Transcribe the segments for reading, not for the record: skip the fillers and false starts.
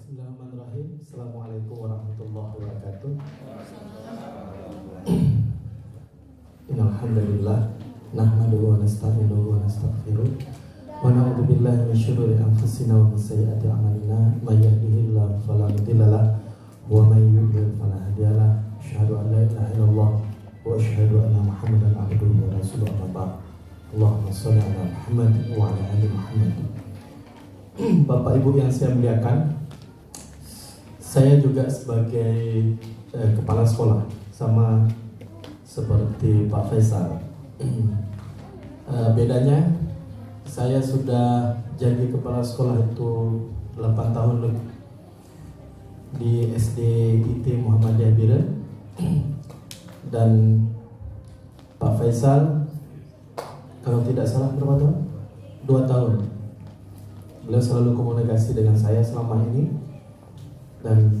Bismillahirrahmanirrahim. Assalamualaikum warahmatullahi wabarakatuh. Innalhamdulillah nahmaduhu wa nasta'inuhu wa nastaghfiruh wa na'udzu billahi min syururi anfusina wa min sayyiati a'malina may yahdihillahu fala mudilla lahu wa may yudlil fala hadiya lahu asyhadu an la ilaha illallah wa asyhadu anna Muhammadan abduhu wa rasuluhu amma ba'd. Allahumma shalli ala Muhammad wa ala ali Muhammad. Bapak Ibu yang saya muliakan, saya juga sebagai kepala sekolah sama seperti Pak Faisal. Bedanya saya sudah jadi kepala sekolah itu 8 tahun lebih di SD IT Muhammadiyah Biren, dan Pak Faisal kalau tidak salah berapa tahun? 2 tahun. Beliau selalu komunikasi dengan saya selama ini, dan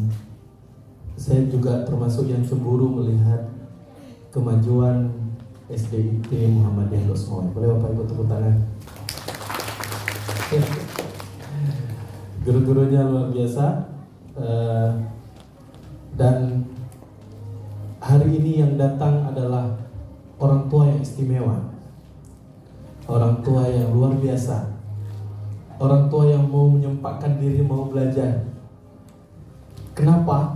saya juga termasuk yang cemburu melihat kemajuan SDIT Muhammadiyah Losmoy. Boleh Bapak Ibu tepuk tangan? Guru-gurunya luar biasa, dan hari ini yang datang adalah orang tua yang istimewa, orang tua yang luar biasa, orang tua yang mau menyempatkan diri, mau belajar. Kenapa?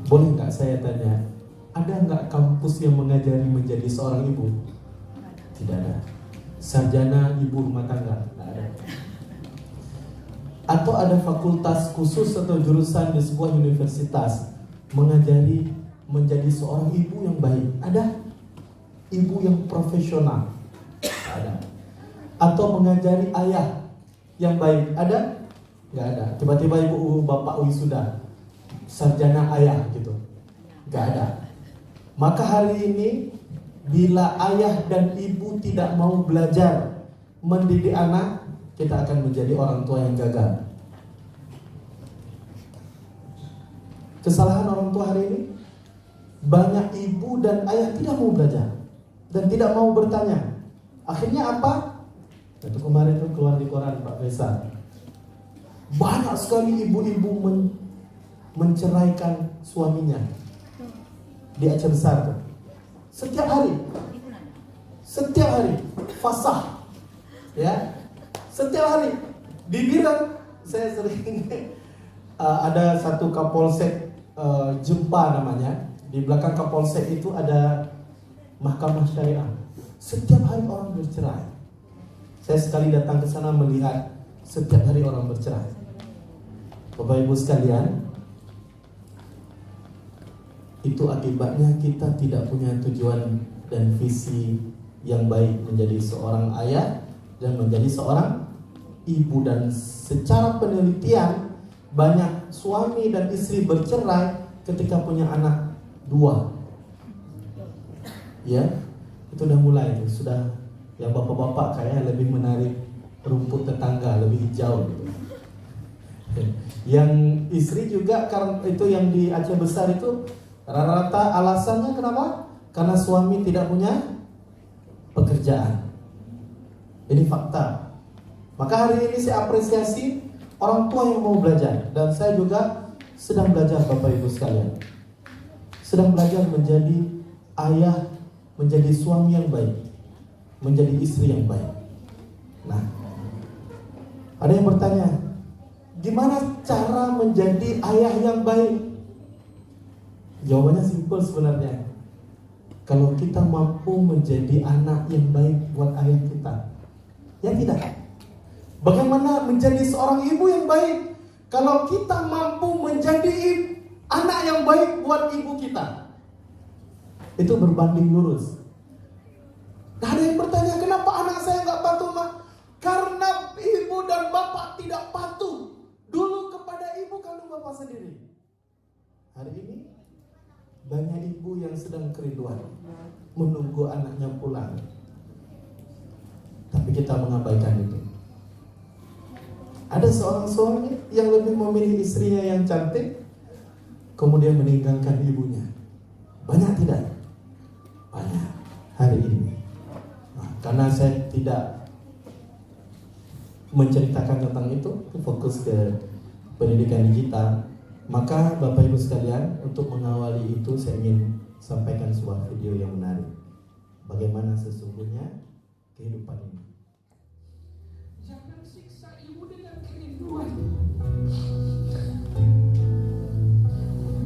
Boleh nggak saya tanya, ada nggak kampus yang mengajari menjadi seorang ibu? Tidak ada. Sarjana ibu rumah tangga? Nggak ada. Atau ada fakultas khusus atau jurusan di sebuah universitas mengajari menjadi seorang ibu yang baik? Ada? Ibu yang profesional? Nggak ada. Atau mengajari ayah yang baik? Ada? Nggak ada. Tiba-tiba ibu bapak wisuda sarjana ayah gitu, nggak ada. Maka hari ini bila ayah dan ibu tidak mau belajar mendidik anak, kita akan menjadi orang tua yang gagal. Kesalahan orang tua hari ini, banyak ibu dan ayah tidak mau belajar dan tidak mau bertanya. Akhirnya apa? Itu kemarin itu keluar di koran Pak Faisal, banyak sekali ibu-ibu menceraikan suaminya di Aceh Besar tuh. Setiap hari fasah, ya, setiap hari di Biren. Saya sering ada satu kapolsek Jempa namanya. Di belakang kapolsek itu ada mahkamah syariah. Setiap hari orang bercerai. Saya sekali datang ke sana melihat setiap hari orang bercerai. Bapak Ibu sekalian, itu akibatnya kita tidak punya tujuan dan visi yang baik menjadi seorang ayah dan menjadi seorang ibu. Dan secara penelitian, banyak suami dan istri bercerai ketika punya anak 2. Ya, itu udah mulai itu. Sudah yang bapak-bapak kayaknya lebih menarik rumput tetangga, lebih hijau gitu. Yang istri juga, karena itu yang di Aceh Besar itu rata-rata alasannya kenapa? Karena suami tidak punya pekerjaan. Ini fakta. Maka hari ini saya apresiasi orang tua yang mau belajar, dan saya juga sedang belajar Bapak Ibu sekalian. Sedang belajar menjadi ayah, menjadi suami yang baik, menjadi istri yang baik. Nah, ada yang bertanya, gimana cara menjadi ayah yang baik? Jawabannya simpel sebenarnya. Kalau kita mampu menjadi anak yang baik buat ayah kita, ya tidak? Bagaimana menjadi seorang ibu yang baik kalau kita mampu menjadi anak yang baik buat ibu kita? Itu berbanding lurus. Nah, ada yang bertanya, kenapa anak saya nggak patuh, Mak? Karena ibu dan bapak tidak patuh dulu kepada ibu kandung bapak sendiri. Hari ini banyak ibu yang sedang kerinduan menunggu anaknya pulang, tapi kita mengabaikan itu. Ada seorang suami yang lebih memilih istrinya yang cantik, kemudian meninggalkan ibunya. Banyak tidak? Banyak hari ini. Nah, karena saya tidak menceritakan tentang itu, fokus ke pendidikan digital. Maka Bapak Ibu sekalian, untuk mengawali itu saya ingin sampaikan sebuah video yang menarik. Bagaimana sesungguhnya kehidupan ini. Jangan siksa ibu dengan kerinduan.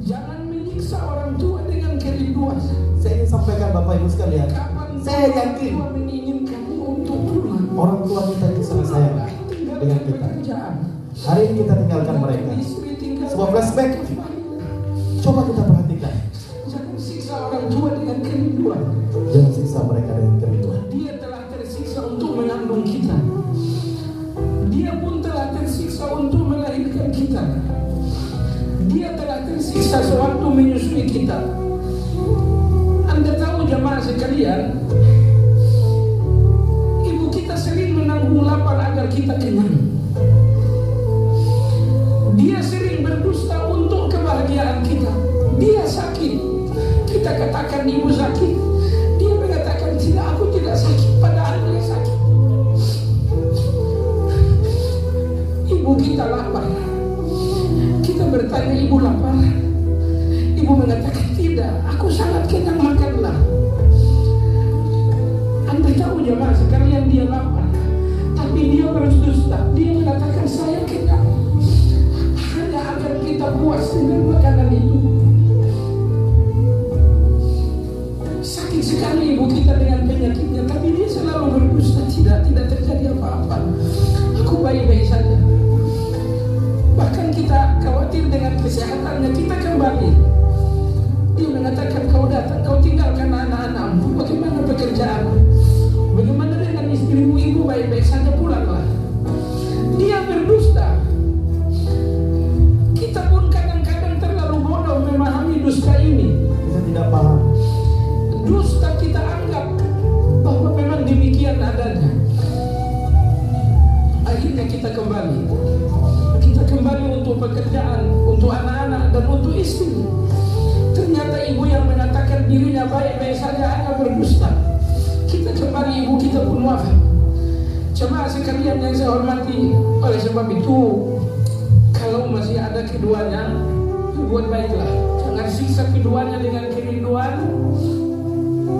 Jangan menyiksa orang tua dengan kerinduan. Saya ingin sampaikan Bapak Ibu sekalian, Kapan saya yakin tua menginginkanmu untuk pulang. orang tua kita itu sangat sayang dengan kita. Hari ini kita tinggalkan mereka. Sebuah flashback. Coba kita perhatikan. Jangan siksa orang tua dengan kerinduan. Jangan siksa mereka dengan kerinduan. Dia telah tersiksa untuk mengandung kita. Dia pun telah tersiksa untuk melahirkan kita. Dia telah tersiksa sewaktu menyusui kita. Anda tahu jemaah sekalian, ibu kita sering menanggung lapar agar kita kenyang. Dia sering berdusta untuk kebahagiaan kita. Dia sakit, kita katakan ibu sakit. Dia mengatakan tidak, aku tidak sakit, padahal dia sakit. Ibu kita lapar, kita bertanya ibu lapar. Ibu mengatakan tidak, aku sangat kenyang, makanlah. Anda tahu jemaah sekalian, dia lapar, tapi dia berdusta. Dia mengatakan saya kenyang, hanya agar kita puas dengan makanan itu. Sakit sekali ibu kita dengan penyakitnya, tapi dia selalu berdusta. Tidak terjadi apa-apa, aku baik-baik saja. Bahkan kita khawatir dengan kesehatannya, kita kembali. Dia mengatakan kau datang, kau tinggalkan anak-anakmu, bagaimana pekerjaanmu? Bagaimana dengan istrimu? Ibu baik-baik saja, pulanglah. Dia berdusta. Kita pun kadang-kadang terlalu bodoh memahami dusta ini. Kita tidak paham. Dusta kita anggap bahwa memang demikian adanya. Akhirnya kita kembali. Kita kembali untuk pekerjaan, untuk anak-anak, dan untuk istri. Ternyata ibu yang mengatakan dirinya baik-baik saja hanya berdusta. Kita kembali, ibu kita pun wafat. Jemaah sekalian yang saya hormati, oleh sebab itu, kalau masih ada keduanya, berbuat baiklah. Jangan siksa keduanya dengan kerinduan,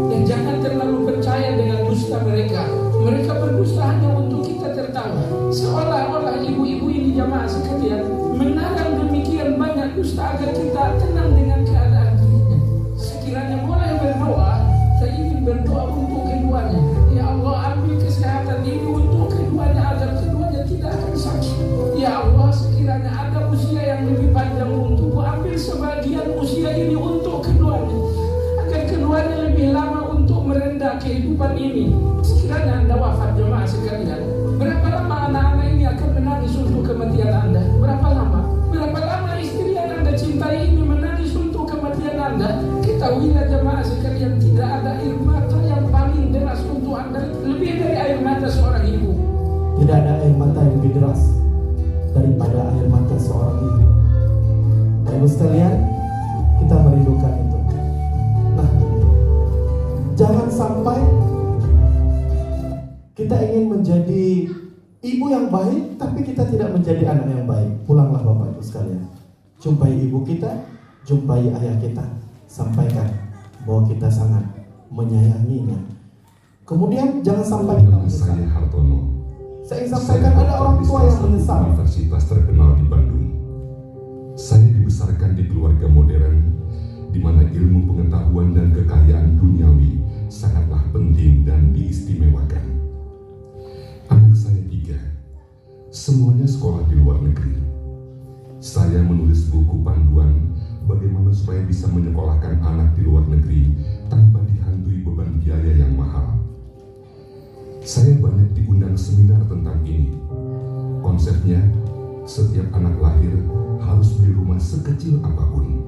dan jangan terlalu percaya dengan dusta mereka. Mereka berdusta hanya untuk kita tertawa. Seolah-olah ibu-ibu ini jemaah sekalian menarang demikian banyak dusta agar kita tenang dengan keadaan dirinya. Sekiranya mulai berdoa, saya ingin berdoa untuk keduanya. Ya Allah, ambil kesehatan ini untuk keduanya agar keduanya tidak akan sakit. Ya Allah, sekiranya ada usia yang lebih panjang untukku, ambil sebagian usia ini untuk keduanya, agar keduanya lebih lama untuk merendah kehidupan ini. Sekiranya Anda wafat jemaah sekalian, berapa lama anak-anak ini akan menangis untuk kematian Anda? Berapa lama? Berapa lama istri yang Anda cintai ini menangis untuk kematian Anda? Ketahuilah jemaah sekalian, tidak ada air mata yang paling deras untuk Anda lebih dari air mata seorang ibu. Tidak ada air mata yang lebih deras daripada air mata seorang ibu. Bapak Ibu sekalian, kita merindukan itu. Nah, jangan sampai kita ingin menjadi ibu yang baik, tapi kita tidak menjadi anak yang baik. Pulanglah Bapak Ibu sekalian, jumpai ibu kita, jumpai ayah kita, sampaikan bahwa kita sangat menyayanginya. Kemudian jangan sampai kita menyesal. Saya Hartono. Saya ingin sampaikan ada orang tua yang menyesal. Universitas terkenal di Bandung. Saya dibesarkan di keluarga modern, di mana ilmu pengetahuan dan kekayaan duniawi sangatlah penting dan diistimewakan. Anak saya 3, semuanya sekolah di luar negeri. Saya menulis buku panduan bagaimana supaya bisa menyekolahkan anak di luar negeri tanpa dihantui beban biaya yang mahal. Saya banyak diundang seminar tentang ini. Konsepnya, setiap anak lahir harus beli rumah sekecil apapun.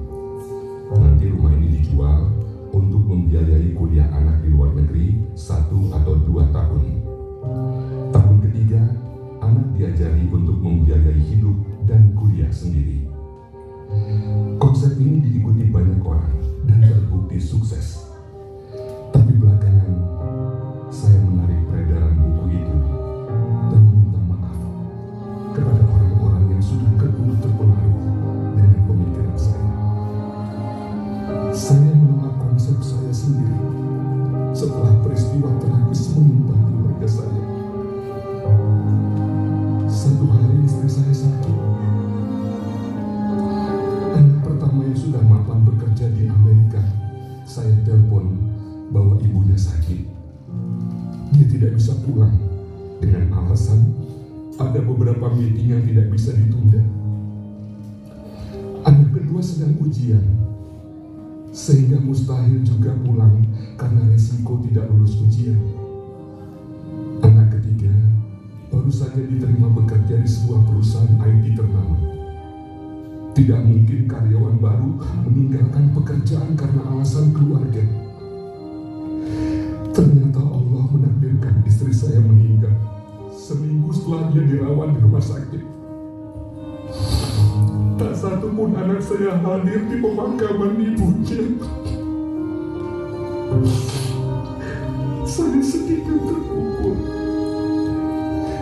Nanti rumah ini dijual untuk membiayai kuliah anak di luar negeri 1 atau 2 tahun. Tahun ketiga, anak diajari untuk membiayai hidup dan kuliah sendiri. Konsep ini diikuti banyak orang dan terbukti sukses. Tapi belakangan, saya menarik peredaran buku itu dan meminta maaf istri saya sakit. Anak pertama yang sudah mapan bekerja di Amerika, saya telepon bahwa ibunya sakit. Dia tidak bisa pulang dengan alasan ada beberapa meeting yang tidak bisa ditunda. Anak kedua sedang ujian, sehingga mustahil juga pulang karena resiko tidak lulus ujian. Anak ketiga baru saja diterima bekerja di sebuah perusahaan IT ternama. Tidak mungkin karyawan baru meninggalkan pekerjaan karena alasan keluarga. Ternyata Allah menakdirkan istri saya meninggal seminggu setelah dia dirawat di rumah sakit. Tak satu pun anak saya hadir di pemakaman ibunya. Saya sedih dan terpukul.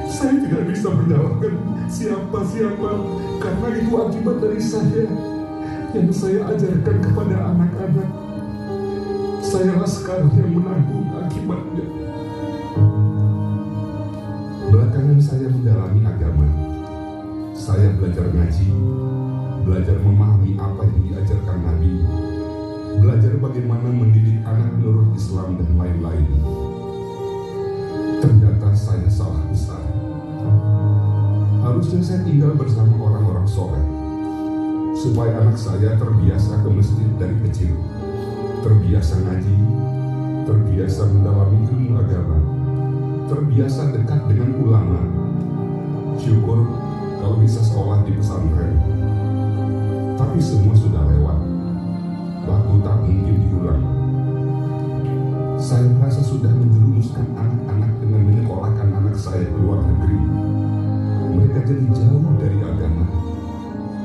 Saya tidak bisa menyalahkan siapa-siapa karena itu akibat dari saya yang saya ajarkan kepada anak-anak. Sayalah sekarang yang menanggung akibatnya. Belakangan saya mendalami agama. Saya belajar ngaji, belajar memahami apa yang diajarkan Nabi, belajar bagaimana mendidik anak menurut Islam dan lain-lain. Ternyata saya salah besar. Harusnya saya tinggal bersama orang-orang soleh, supaya anak saya terbiasa ke masjid dari kecil, terbiasa ngaji, terbiasa mendalami ilmu agama, terbiasa dekat dengan ulama. Syukur kalau bisa sekolah di pesantren. Tapi semua sudah lewat, waktu tak mungkin diulang. Saya merasa sudah menjerumuskan anak-anak dengan menyekolahkan anak saya ke luar negeri. Mereka jadi jauh dari agama,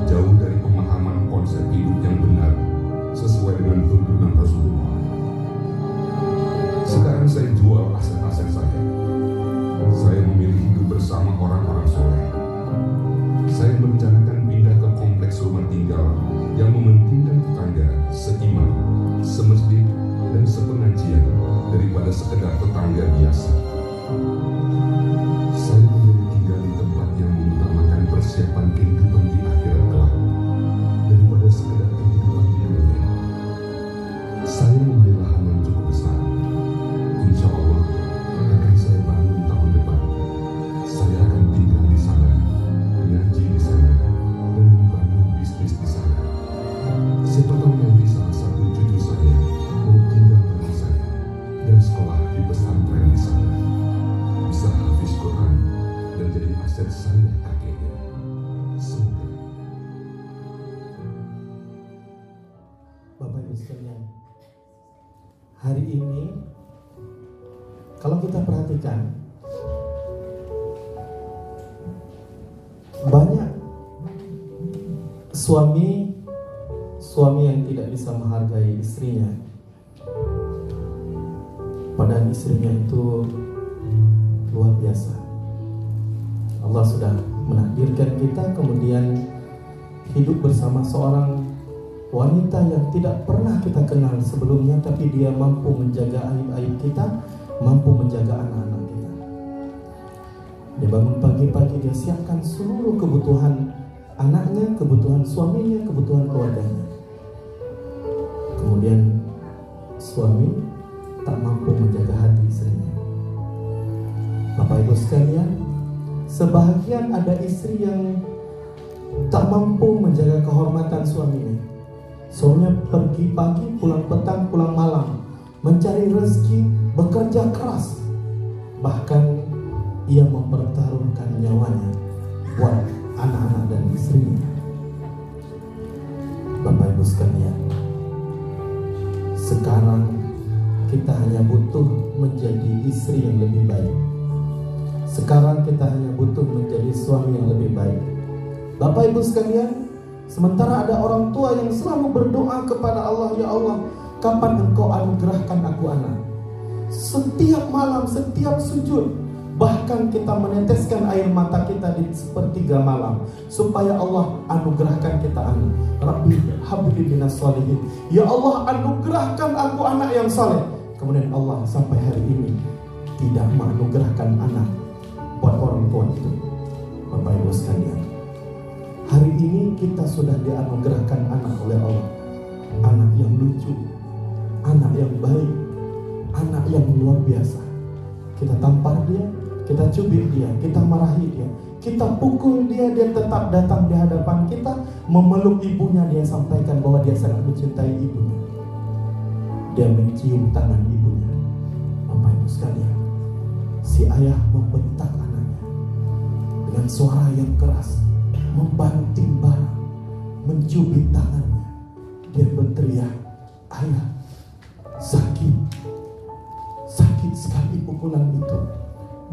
jauh dari pemahaman konsep hidup yang benar sesuai dengan tuntunan Rasulullah. Sekarang saya jual aset-aset saya. Saya memilih hidup bersama orang-orang soleh. Saya merencanakan pindah ke kompleks rumah tinggal yang mementingkan tetangga seiman, semasjid, dan sepengajian daripada sekedar tetangga biasa. Saya memilih tinggal di tempat yang mengutamakan persiapan kehidupan di akhirat kelak daripada sekedar kehidupan di dunia. Saya membeli lahan yang cukup besar. Insya Allah akan saya bangun tahun depan. Saya akan tinggal di sana, ngaji di sana, dan membangun bisnis di sana. Siapa tahu nanti salah satu cucu saya mau tinggal bareng saya dan sekolah di pesantren di sana. Bisa hafiz Quran dan jadi aset saya kakeknya. Semoga. Bapak Ibu sekalian, hari ini kalau kita perhatikan banyak suami yang tidak bisa menghargai istrinya, padahal istrinya itu luar biasa. Allah sudah menakdirkan kita kemudian hidup bersama seorang wanita yang tidak pernah kita kenal sebelumnya, tapi dia mampu menjaga aib-aib kita, mampu menjaga anak-anak kita. Dia bangun pagi-pagi, dia siapkan seluruh kebutuhan anaknya, kebutuhan suaminya, kebutuhan keluarganya. Kemudian suami tak mampu menjaga hati istrinya. Bapak Ibu sekalian, sebahagian ada istri yang tak mampu menjaga kehormatan suaminya. Suaminya pergi pagi, pulang petang, pulang malam, mencari rezeki, bekerja keras. Bahkan ia mempertaruhkan nyawanya buat anak-anak dan istrinya. Bapak Ibu sekalian, sekarang kita hanya butuh menjadi istri yang lebih baik. Sekarang kita hanya butuh menjadi suami yang lebih baik. Bapak Ibu sekalian, sementara ada orang tua yang selalu berdoa kepada Allah, ya Allah, kapan Engkau anugerahkan aku anak? Setiap malam, setiap sujud, bahkan kita meneteskan air mata kita di sepertiga malam supaya Allah anugerahkan kita anak. Rabbi habli minas sholihin. Ya Allah, anugerahkan aku anak yang saleh. Kemudian Allah sampai hari ini tidak menganugerahkan anak buat orang tua itu. Bapak Ibu sekalian, ini kita sudah dianugerahkan anak oleh Allah. Anak yang lucu, anak yang baik, anak yang luar biasa. Kita tampar dia, kita cubit dia, kita marahi dia, kita pukul dia, dia tetap datang di hadapan kita, memeluk ibunya. Dia sampaikan bahwa dia sangat mencintai ibunya. Dia mencium tangan ibunya. Bapak Ibu sekalian, si ayah membentak anaknya dengan suara yang keras, membanting barang, mencubit tangannya. Dia berteriak, "Ayah, sakit, sakit sekali pukulan itu."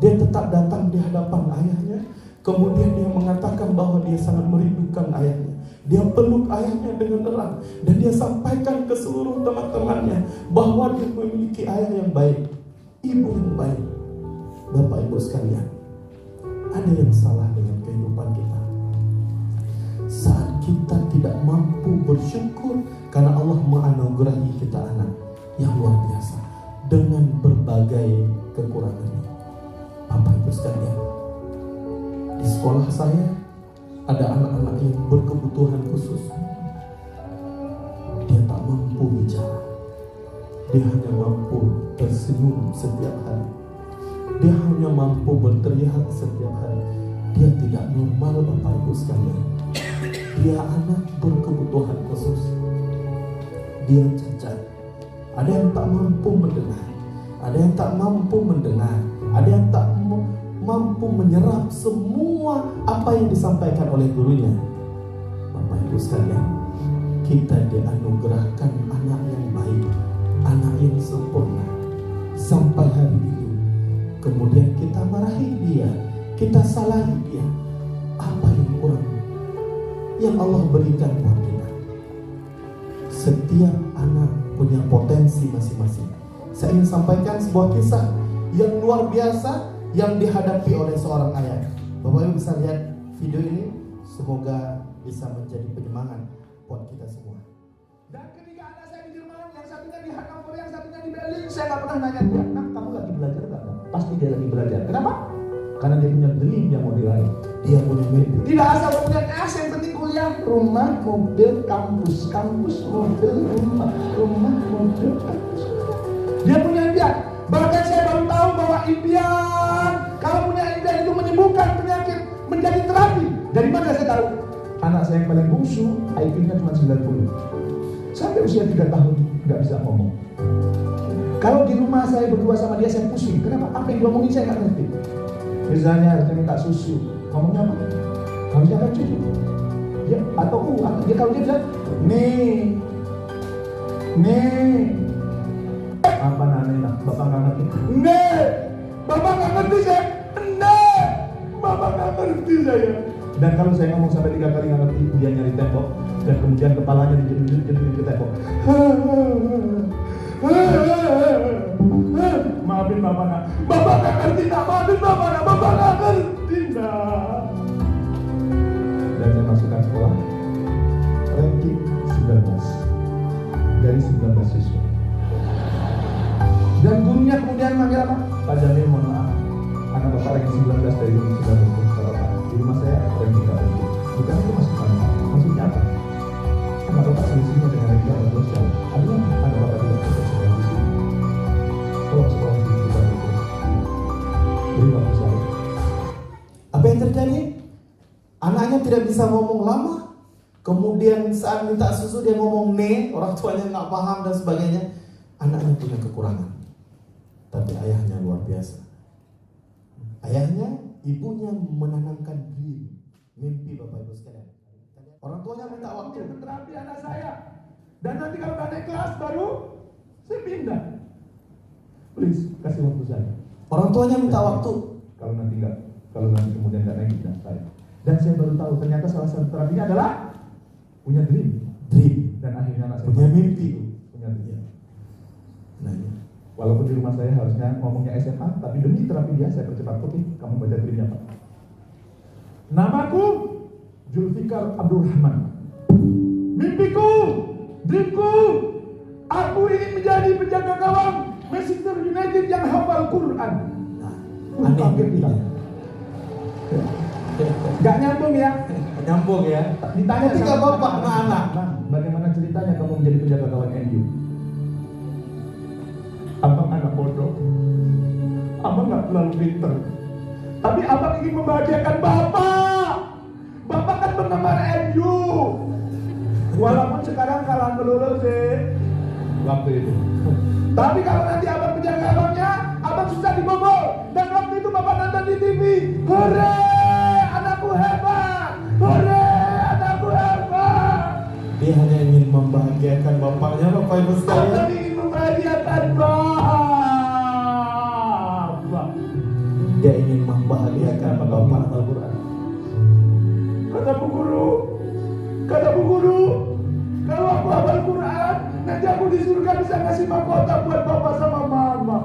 Dia tetap datang di hadapan ayahnya. Kemudian dia mengatakan bahwa dia sangat merindukan ayahnya. Dia peluk ayahnya dengan erat, dan dia sampaikan ke seluruh teman-temannya bahwa dia memiliki ayah yang baik, ibu yang baik. Bapak Ibu sekalian, ada yang salah dengan kehidupan kita saat kita tidak mampu bersyukur karena Allah menganugerahi kita anak yang luar biasa dengan berbagai kekurangannya. Bapak Ibu sekalian, di sekolah saya ada anak-anak yang berkebutuhan khusus. Dia tak mampu bicara, dia hanya mampu tersenyum setiap hari, dia hanya mampu berteriak setiap hari. Dia tidak normal, Bapak Ibu sekalian. Dia anak berkebutuhan khusus, dia cacat. Ada yang tak mampu mendengar, ada yang tak mampu mendengar, ada yang tak mampu menyerap semua apa yang disampaikan oleh gurunya. Bapak Ibu sekalian, kita dianugerahkan anak yang baik, anak yang sempurna. Sampai hari ini, kemudian kita marahi dia, kita salahi dia. Apa yang kurang yang Allah berikan buat kita? Setiap anak punya potensi masing-masing. Saya ingin sampaikan sebuah kisah yang luar biasa yang dihadapi oleh seorang ayah. Bapak Ibu bisa lihat video ini, semoga bisa menjadi penyemangat buat kita semua. Dan ketiga anak saya di Jerman, yang satunya di Hannover, yang satunya di Berlin, saya nggak pernah nanya dia, "Nak, kamu lagi belajar nggak?" Pasti dia lagi belajar. Kenapa? Karena dia punya dream yang mau diraih. Dia punya mimpi. Tidak asal punya as, yang penting kuliah, rumah, mobil, kampus, kampus, mobil, rumah, rumah, mobil, kampus. Dia punya impian. Bahkan saya baru tahu bahwa impian, kalau punya impian itu menyembuhkan penyakit, menjadi terapi. Dari mana saya tahu? Anak saya yang paling bungsu, IQ-nya cuma 90. Sampai usia 3 tahun nggak bisa ngomong. Kalau di rumah saya berdua sama dia, saya pusing. Kenapa? Apa yang diomongin saya nggak ngerti. Misalnya harusnya minta susu, ngomongnya apa? Harusnya kan cucu. Ya, atau dia kalau dia bilang, nih, apa namanya? Bapak nggak ngerti. Nih, bapak nggak ngerti saya. Nih, bapak nggak ngerti saya. Dan kalau saya ngomong sampai 3 kali nggak ngerti, dia nyari tembok dan kemudian kepalanya dijeduk ke tembok. Maafin bapak nak, bapak nggak ngerti nak, maafin bapak nak, bapak nggak ngerti nak. Dan saya masukkan sekolah, ranking 19 dari 19 siswa. Dan gurunya kemudian manggil apa? Pak Jamil, mohon maaf, anak bapak ranking 19 dari 19 siswa. Di rumah saya ranking 3. Bukan itu maksudnya apa? Anak bapak selisihnya dengan ranking 18 jauh. Artinya anak bapak tidak bisa sekolah di sini. Kalau sekolah di kita itu beri waktu saya. Apa yang terjadi? Anaknya tidak bisa ngomong lama. Kemudian saat minta susu dia ngomong ne, orang tuanya nggak paham dan sebagainya. Anaknya punya kekurangan, tapi ayahnya luar biasa. Ayahnya, ibunya menanamkan dream, mimpi. Bapak Ibu sekalian, orang tuanya minta waktu Terapi anak saya. Dan nanti kalau udah naik kelas baru saya pindah. Please kasih waktu saya. Orang tuanya minta waktu. Kalau nanti kemudian nggak naik pindah saya. Dan saya baru tahu ternyata salah satu terapinya adalah punya dream. Dan akhirnya anak saya Punya mimpi. Punya dream. Nah, ya. Walaupun di rumah saya harusnya ngomongnya SMA, tapi demi terapi dia saya percepat. Oke, kamu baca dreamnya Pak. Namaku Zulfikar Abdul Rahman. Mimpiku, dreamku, aku ingin menjadi penjaga gawang Manchester United yang hafal Quran. Nah, aneh Kita. mimpinya. Gak nyambung ya. Nyambung ya. Ditanya Ketika sama bapak sama anak, "Bang, bagaimana ceritanya kamu menjadi penjaga gawang MU?" "Abang anak bodoh. Abang nggak terlalu pinter. Tapi abang ingin membahagiakan bapak. Bapak kan penggemar MU. Walaupun sekarang kalah melulu sih waktu itu. Tapi kalau nanti abang penjaga abangnya, abang susah dibobol. Dan waktu itu bapak nonton di TV. Hore, anakku hebat. Hore, anakku hebat." dia hanya ingin membahagiakan bapaknya, Bapak Ibu sekalian. Abang ingin membahagiakan bapak. Dia ingin membahagiakan bapak. Al-Quran. Kata bu guru, kalau aku hafal Quran, nanti aku di surga bisa ngasih mahkota buat bapak sama mama.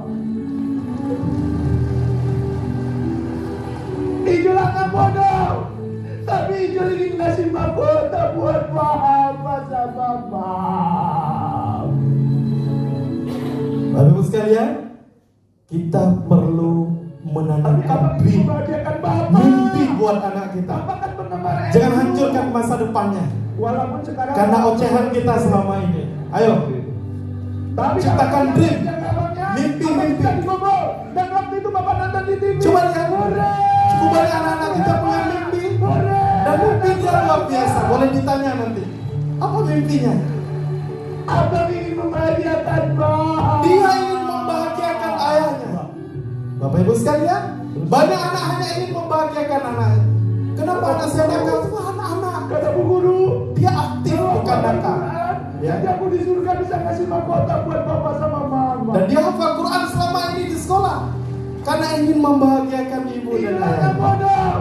Ijul anak bodoh, tapi Ijul ingin ngasih mahkota buat bapak sama mama. Bapak Ibu sekalian, kita perlu Tapi menanamkan abang ingin membahagiakan bapak. mimpi buat anak kita. Bapak kan penggemar Jangan MU. hancurkan masa depannya Walaupun sekarang karena ocehan kita selama ini. Ayo, tapi ciptakan kalau dream, yang abangnya, mimpi, abang mimpi. bisa dibobol. Dan waktu itu bapak nonton di TV. Coba lihat, Hore, cukup banyak anak-anak kita punya mimpi, hore. dan mimpi dia luar biasa. Boleh ditanya nanti, apa mimpinya? Abang ingin membahagiakan bapak. Dia ingin membahagiakan ayahnya. Bapak Ibu sekalian, banyak anak hanya ingin membahagiakan anaknya. Kenapa anak saya nakal? Itu anak-anak. Kata bu guru, Dia aktif, kalau bukan hafal nakal. Quran, Ya. nanti aku di surga bisa ngasih mahkota buat bapak sama mama. Dan dia hafal Quran selama ini di sekolah karena ingin membahagiakan ibu dan Ijul anak ayah. bodoh,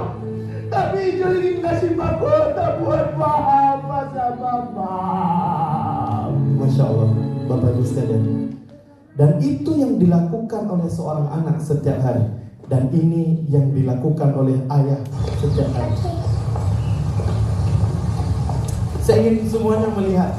tapi Ijul ingin ngasih mahkota buat bapak sama mama. Masya Allah, Bapak Ibu sekalian. Dan itu yang dilakukan oleh seorang anak setiap hari. Dan ini yang dilakukan oleh ayah setiap hari. Saya ingin semuanya melihat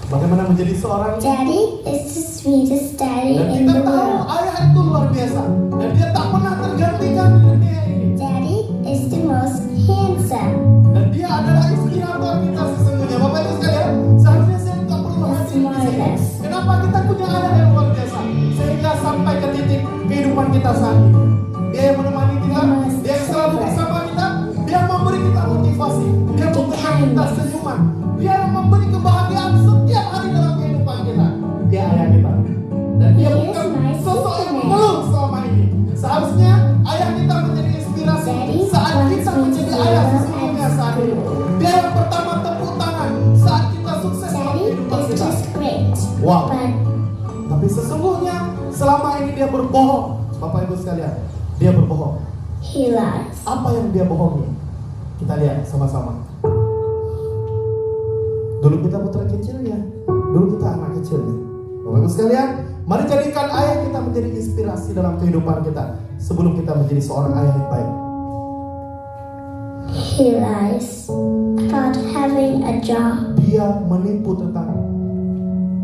bagaimana menjadi seorang. Daddy is the sweetest daddy Dan in kita the tahu world. ayah itu luar biasa. Dan dia tak pernah tergantikan di dunia ini. Daddy is the most handsome. Dan dia adalah inspirator kita sesungguhnya. Bapak Ibu sekalian, seharusnya saya tak perlu hadir di sini. Kenapa kita punya ayah yang luar biasa? Sehingga sampai ke titik kehidupan kita saat ini. Dia yang menemani kita, dia yang selalu bersama kita, dia yang memberi kita motivasi, dia yang memberikan kita senyuman, dia yang memberi kebahagiaan setiap hari dalam kehidupan kita. Dia ayah kita. Dan dia bukan sosok yang mengeluh selama ini. Seharusnya ayah kita menjadi inspirasi saat kita menjadi ayah sesungguhnya saat ini. Dia yang pertama tepuk tangan saat kita sukses dalam Daddy kehidupan is kita. just great. Wow. But Tapi sesungguhnya selama ini dia berbohong. Bapak Ibu sekalian, dia berbohong. he lies. Apa yang dia bohongi? Kita lihat sama-sama. Dulu kita putra kecilnya, dulu kita anak kecilnya. Bapak Ibu sekalian, mari jadikan ayah kita menjadi inspirasi dalam kehidupan kita sebelum kita menjadi seorang ayah yang baik. He lies about having a job. Dia menipu tentang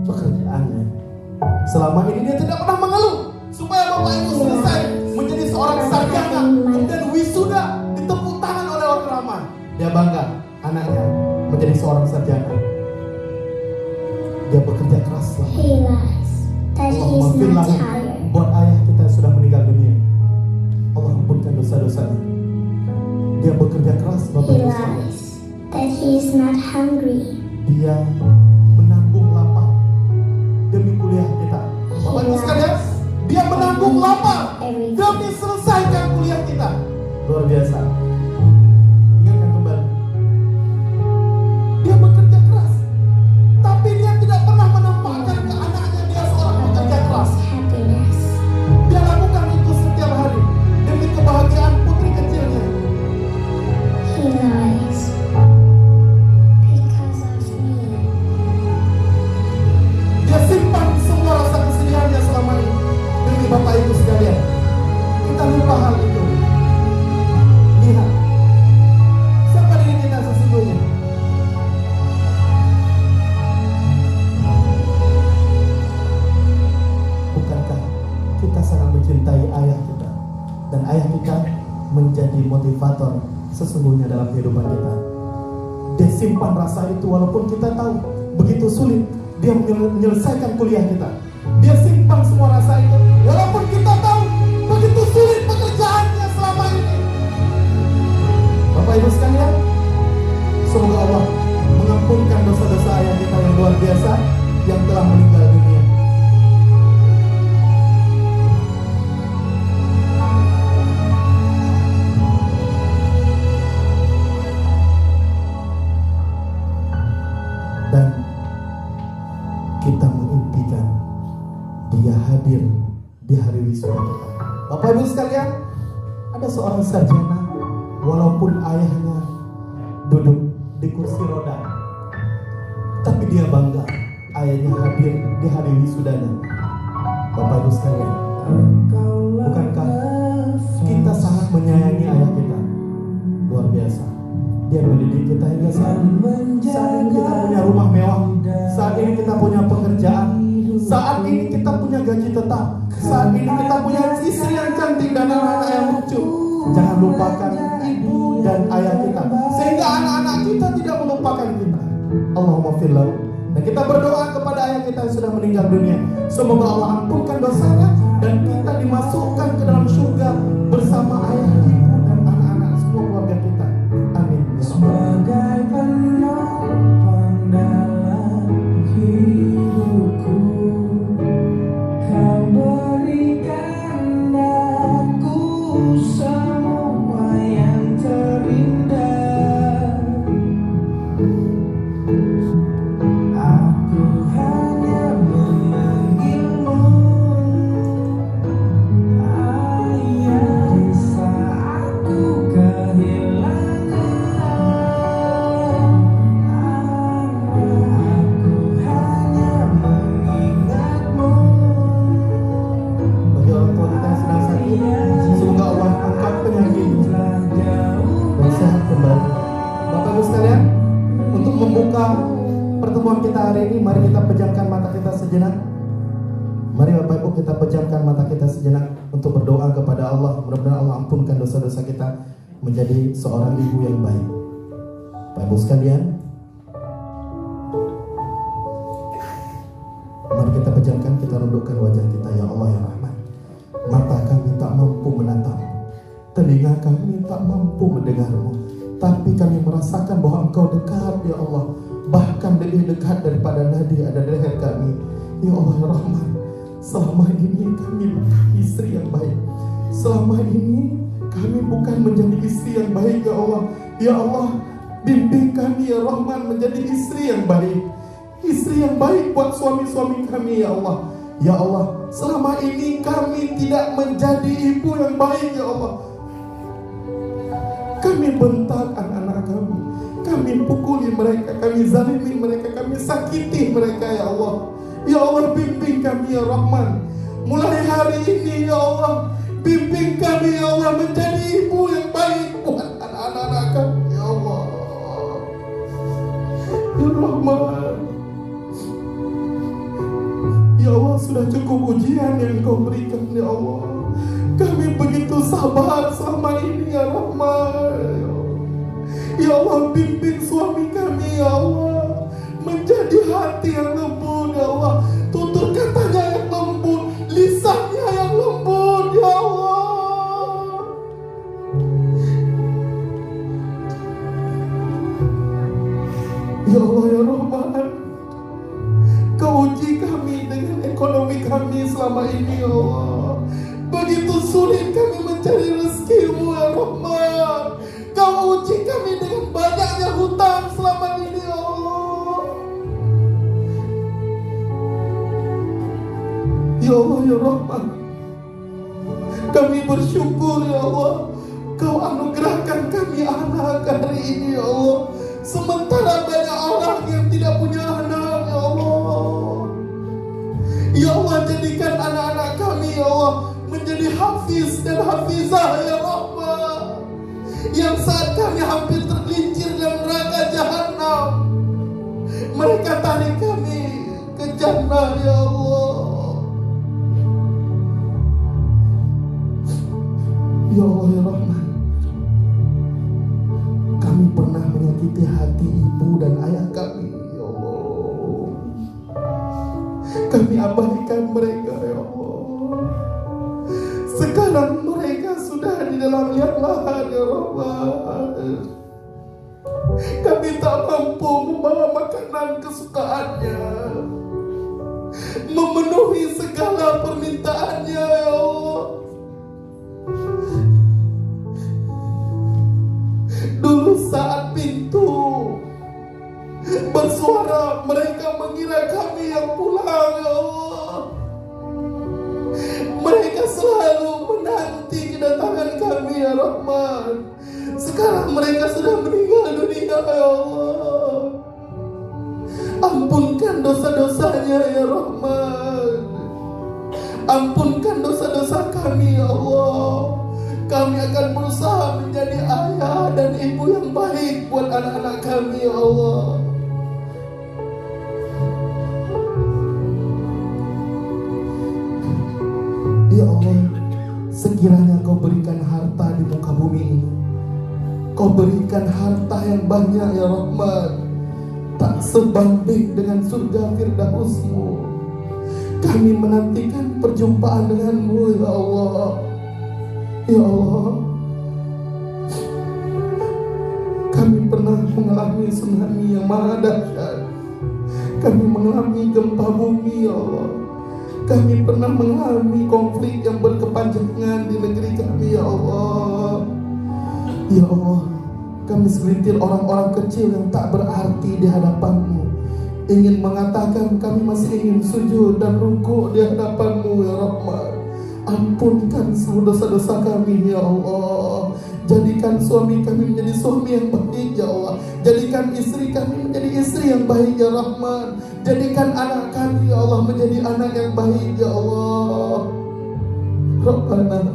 pekerjaannya. Selama ini dia tidak pernah mengeluh supaya Bapak Ibu selesai menjadi seorang sarjana, kemudian wisuda ditepuk tangan oleh orang ramai. Dia bangga anaknya menjadi seorang sarjana. Dia bekerja keras selama ini. He lies that Allah he's not maafkanlah tired. buat ayah kita yang sudah meninggal dunia. Allah ampunkan dosa-dosanya. Dia bekerja keras, Bapak He Ibu sekalian. lies that he's not hungry. Dia menanggung lapar demi kuliah kita. Bapak Ibu sekalian, dia menanggung lapar demi selesaikan kuliah kita. Luar biasa. Ingatkan kembali. Dia bekerja keras, tapi dia tidak pernah menampakkan ke anaknya dia seorang pekerja keras. Happiness. Dia lakukan itu setiap hari demi kebahagiaan putri kecilnya. He lies because of me. Dia simpan semua rasa kesedihannya selama ini demi Bapak Ibu sekalian. Kita lupa hal itu. Ini simpan rasa itu walaupun kita tahu begitu sulit dia menyelesaikan kuliah kita. Dia simpan semua rasa itu walaupun kita tahu begitu sulit pekerjaannya selama ini. Bapak Ibu sekalian, semoga Allah mengampunkan dosa-dosa ayah kita yang luar biasa yang telah meninggal dunia. Dan kita mengimpikan dia hadir di hari wisuda kita. Bapak Ibu sekalian, ada seorang sarjana walaupun ayahnya duduk di kursi roda, tapi dia bangga ayahnya hadir di hari wisudanya. Bapak Ibu sekalian, bukankah kita sangat menyayangi ayah kita? Luar biasa. Dia mendidik kita hingga saat ini kita punya rumah mewah, saat ini kita punya pekerjaan, saat ini kita punya gaji tetap, saat ini kita punya istri yang cantik dan anak-anak yang lucu. Jangan lupakan ibu dan ayah kita, sehingga anak-anak kita tidak melupakan kita. Allahumma firlahu. Dan kita berdoa kepada ayah kita yang sudah meninggal dunia, semoga Allah ampunkan dosanya dan kita dimasukkan ke dalam surga bersama ayah, ibu dan anak-anak semua keluarga kita. Amin. Sebagai penopang dalam hidupku, Kau berikan aku semua yang terindah. Aku hanya memanggilmu ayah saat ku kehilangan. Aku hanya mengingatmu. Bagi orang tua kita yang sedang sakit, semoga Allah angkat penyakitnya dan sehat kembali. Bapak Ibu sekalian, untuk membuka pertemuan kita hari ini, mari kita pejamkan mata kita sejenak. Mari Bapak Ibu kita pejamkan mata kita sejenak untuk berdoa kepada Allah. Mudah-mudahan Allah ampunkan dosa-dosa kita, menjadi seorang ibu yang baik. Bapak Ibu sekalian, mari kita pejamkan, kita rundukkan wajah kita. Ya Allah ya Rahman, mata kami tak mampu menatap, telinga kami tak mampu mendengarmu, tapi kami merasakan bahwa Engkau dekat ya Allah, bahkan lebih dekat daripada nadi ada di leher kami. Ya Allah ya Rahman, selama ini kami bukan istri yang baik, selama ini kami bukan menjadi istri yang baik ya Allah. Ya Allah, bimbing kami ya Rahman menjadi istri yang baik, istri yang baik buat suami-suami kami ya Allah. Ya Allah, selama ini kami tidak menjadi ibu yang baik ya Allah. Kami bentak anak-anak kami, kami pukuli mereka, kami zalimi mereka, kami sakiti mereka ya Allah. Ya Allah, bimbing kami ya Rahman. Mulai hari ini ya Allah, bimbing kami ya Allah menjadi ibu yang baik buat anak-anak kami ya Allah. Ya Rahman, ya Allah, sudah cukup ujian yang Kau berikan ya Allah. Kami begitu sabar selama ini ya Rahman. Ya Allah, bimbing suami kami ya Allah menjadi hati yang lembut ya Allah, tutur katanya yang lembut, lisannya yang lembut ya Allah. Ya Allah ya Rahman, Kau uji kami dengan ekonomi kami selama ini ya Allah. Begitu sulit kami mencari rezeki-Mu ya Rahman. Kau uji kami dengan banyaknya hutang selama ini ya Allah. Ya Allah ya Rahman, kami bersyukur ya Allah, Kau anugerahkan kami anak hari ini ya Allah, sementara banyak orang yang tidak punya anak ya Allah. Ya Allah, jadikan anak-anak kami ya Allah menjadi hafiz dan hafizah ya Rahman, yang saat kami hampir tergelincir dalam neraka jahanam, mereka tarik kami ke jannah ya Allah. Ya Allah ya Rahman, kami pernah menyakiti hati ibu dan abaikan mereka ya Allah. Sekarang mereka sudah di dalam liang lahat ya Rahman. Kami tak mampu membawa makanan kesukaannya, memenuhi segala permintaannya ya Allah. Dulu saat pintu bersuara, mereka mengira kami yang pulang ya Allah. Mereka selalu menanti kedatangan kami ya Rahman. Sekarang mereka sudah meninggal dunia ya Allah. Ampunkan dosa-dosanya ya Rahman. Ampunkan dosa-dosa kami ya Allah. Kami akan berusaha menjadi ayah dan ibu yang baik buat anak-anak kami ya Allah. Ya Allah, sekiranya Kau berikan harta di muka bumi ini, Kau berikan harta yang banyak ya Rahman, tak sebanding dengan surga Firdaus-Mu. Kami menantikan perjumpaan dengan-Mu ya Allah. Ya Allah, kami pernah mengalami tsunami yang maha dahsyat. Kami mengalami gempa bumi ya Allah. Kami pernah mengalami konflik yang berkepanjangan di negeri kami ya Allah. Ya Allah, kami segelintir orang-orang kecil yang tak berarti di hadapan-Mu, ingin mengatakan kami masih ingin sujud dan rukuk di hadapan-Mu ya Rahman. Ampunkan semua dosa-dosa kami ya Allah. Jadikan suami kami menjadi suami yang baik ya Allah. Jadikan istri kami menjadi istri yang baik ya Rahman. Jadikan anak kami ya Allah menjadi anak yang baik ya Allah. Rabbana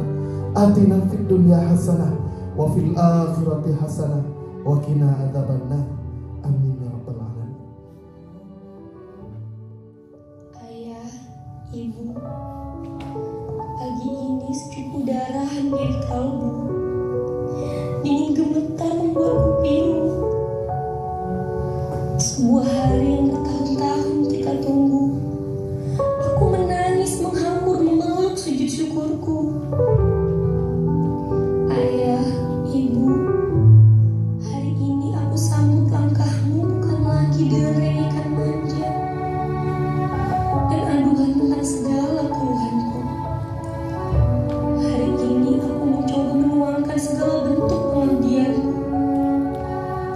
atina fid dunya hasanah wa fil akhirati hasanah wa qina adzabannar. Amin ya rabbal alamin. Ayah, ibu, pagi ini sejuk udara hampir kalbu. Dingin gemetar membuatku pilu. Sebuah hari yang bertahun-tahun kita tunggu. Aku menangis menghampur memeluk sujud syukurku. Ayah, ibu, hari ini aku sambut langkahmu bukan lagi dengan rengekan manja dan aduhan tentang segala keluhanku. Hari ini aku mencoba menuangkan segala bentuk pengabdianku,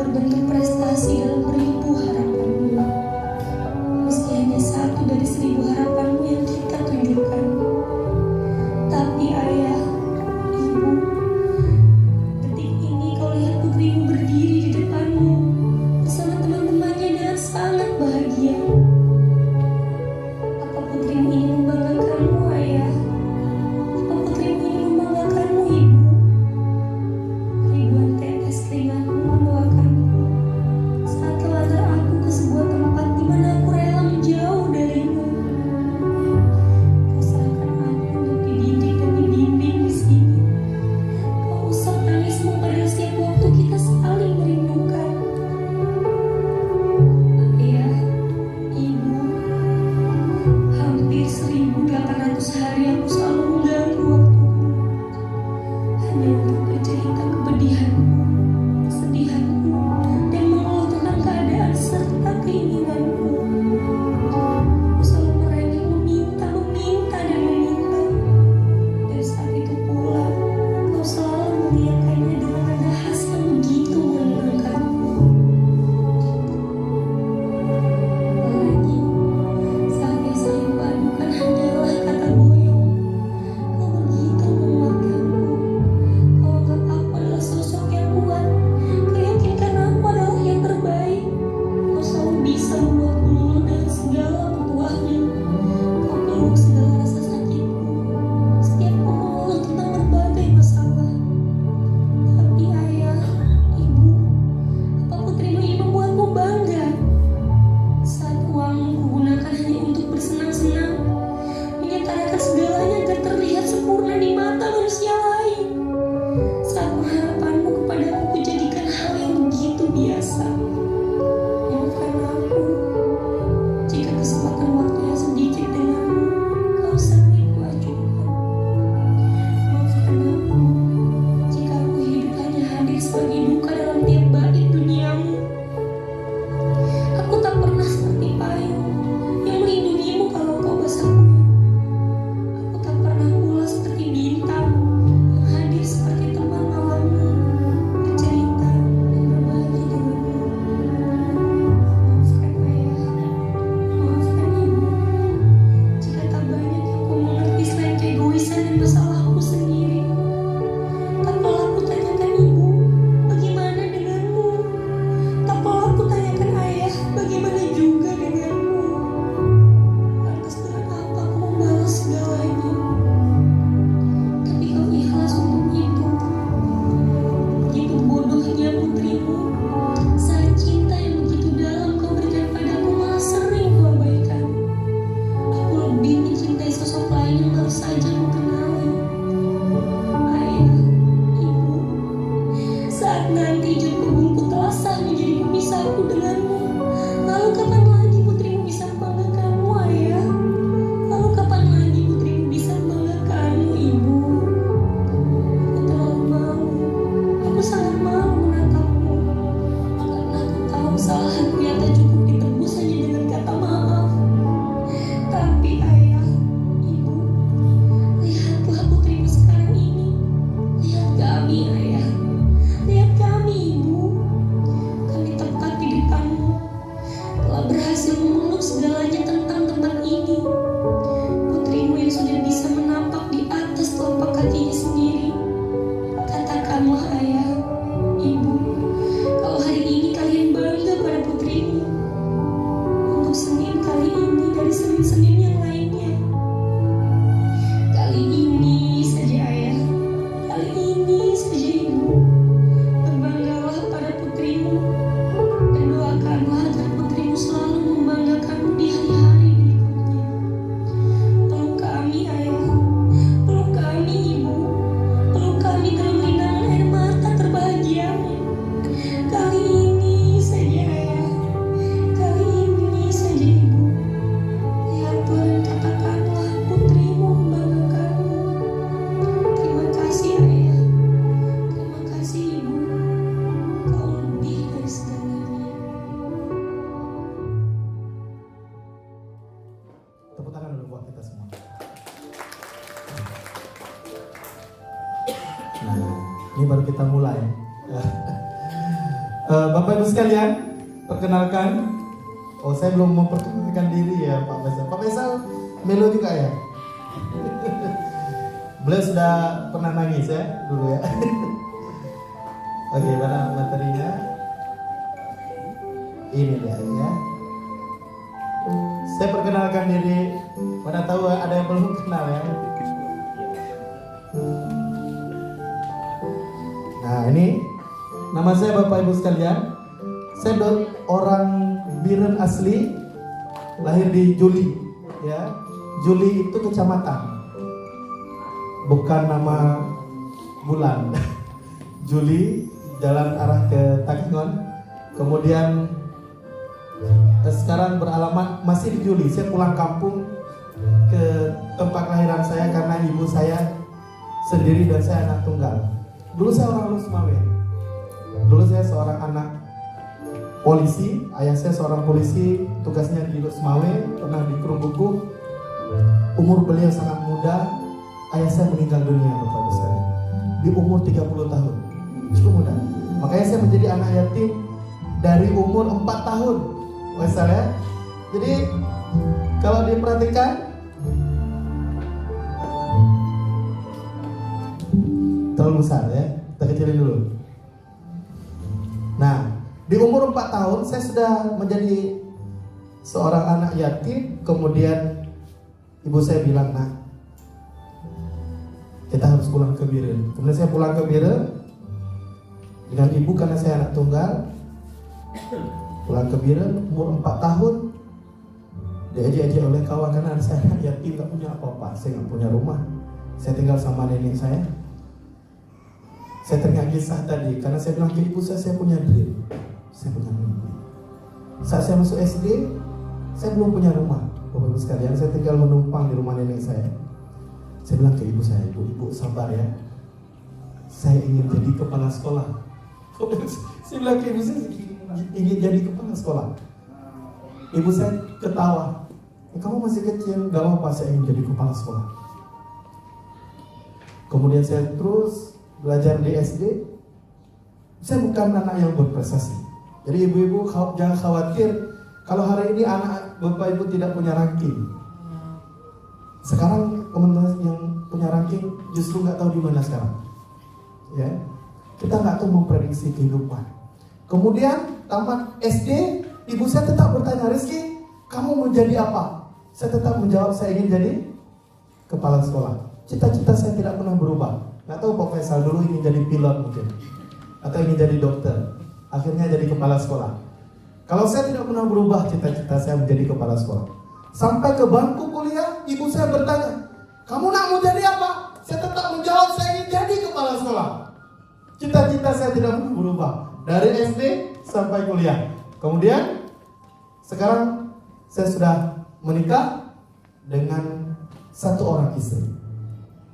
berbentuk prestasi dalam beribu harapanmu. Meski hanya satu dari 1000 harapanmu yang kita tunjukkan. Tapi ayah, ibu, detik ini kau lihat putrimu berdiri di depanmu bersama teman-temannya dengan sangat bahagia. Apa putrimu ini membanggakanmu ayah? Apa putrimu ini membanggakanmu ibu? Ribuan tetes keringatmu mendoakanku saat telah aku ke aku denganmu. Lalu kapan lagi putrimu bisa membanggakanmu, Ayah? Lalu kapan lagi putrimu bisa membanggakanmu, Ibu? Aku terlalu malu. Aku sangat malu menatapmu. Karena aku tahu kesalahanku yang tak cukup ditebus hanya dengan kata maaf. Tapi Ayah, Ibu, lihatlah putrimu sekarang ini. Lihat kami, Ayah. Lihat kami, Ibu. Kami tepat di depanmu. Telah berhasil memeluk segalanya tentang tempat ini. Putrimu yang sudah bisa menapak di atas telapak kakinya sendiri. Katakanlah, Ayah, Ibu, kalau hari ini kalian bangga pada putrimu. Untuk Senin kali ini dari Senin-Senin yang lainnya. Kali ini saja, Ayah. Kali ini saja, Ibu. Berbanggalah pada putrimu. Dan doakanlah agar putrimu selalu membanggakanmu di hari-hari berikutnya. Peluk kami, Ayah. Peluk kami, Ibu. Peluk kami dalam lindangan air mata terbahagiamu. Kali ini saja, Ayah. Kali ini saja, Ibu. Lihatlah dan katakanlah putrimu membanggakanmu. Terima kasih, Ayah. Terima kasih, Ibu. Kau lebih dari segalanya. Tepuk tangan dulu buat kita semua. Nah, ini baru kita mulai. Bapak Ibu sekalian, perkenalkan. Oh, saya belum memperkenalkan diri ya, Pak Faisal. Pak Faisal melo juga ya. Beliau sudah pernah nangis ya dulu ya. Oke, mana materinya? Ini dia ya. Saya perkenalkan diri. Mana tahu ada yang belum kenal ya. Nah, ini nama saya Bapak Ibu sekalian. Saya orang Biren asli, lahir di Juli ya. Juli itu kecamatan, bukan nama bulan. Juli jalan arah ke Takengon. Kemudian sekarang beralamat masih di Juli. Saya pulang kampung ke tempat kelahiran saya karena ibu saya sendiri dan saya anak tunggal. Dulu saya orang Lu Sumawe. Dulu saya seorang anak polisi. Ayah saya seorang polisi, tugasnya di Lu Sumawe, pernah di Kerumbuku. Umur beliau sangat muda. Ayah saya meninggal dunia, Bapak Ibu sekalian, di umur 30 tahun. Cukup muda. Makanya saya menjadi anak yatim dari umur 4 tahun. Besar ya. Jadi kalau diperhatikan, terlalu besar ya. Kita kecilin dulu. Nah, di umur 4 tahun saya sudah menjadi seorang anak yatim. Kemudian ibu saya bilang, "Nak, kita harus pulang ke Biren." Kemudian saya pulang ke Biren dengan ibu karena saya anak tunggal. Pulang ke Biren umur 4 tahun, diajak-ajak oleh kawan karena saya anak yatim, gak punya apa-apa. Saya gak punya rumah. Saya tinggal sama nenek saya. Saya teringat kisah tadi karena saya bilang ke ibu saya punya dream. Saya punya mimpi. Saat saya masuk SD, saya belum punya rumah. Bapak Ibu sekalian, saya tinggal menumpang di rumah nenek saya. Saya bilang ke ibu saya, ibu sabar ya. Saya ingin jadi kepala sekolah. Saya bilang ke ibu saya ingin jadi kepala sekolah. Ibu saya ketawa. Kamu masih kecil, gak apa-apa, saya ingin jadi kepala sekolah. Kemudian saya terus belajar di SD. Saya bukan anak yang berprestasi. Jadi ibu-ibu jangan khawatir kalau hari ini anak Bapak Ibu tidak punya ranking. Sekarang teman-teman yang punya ranking justru nggak tahu di mana sekarang. Ya, kita nggak tahu memprediksi kehidupan. Kemudian tamat SD, ibu saya tetap bertanya, "Rizky, kamu mau jadi apa?" Saya tetap menjawab, saya ingin jadi kepala sekolah. Cita-cita saya tidak pernah berubah. Nggak tahu Pak Faisal dulu ingin jadi pilot mungkin, atau ingin jadi dokter. Akhirnya jadi kepala sekolah. Kalau saya tidak pernah berubah cita-cita saya menjadi kepala sekolah. Sampai ke bangku kuliah, ibu saya bertanya, "Kamu nak mau jadi apa?" Saya tetap menjawab, saya ingin jadi kepala sekolah. Cita-cita saya tidak pernah berubah dari SD sampai kuliah. Kemudian sekarang saya sudah menikah dengan satu orang istri.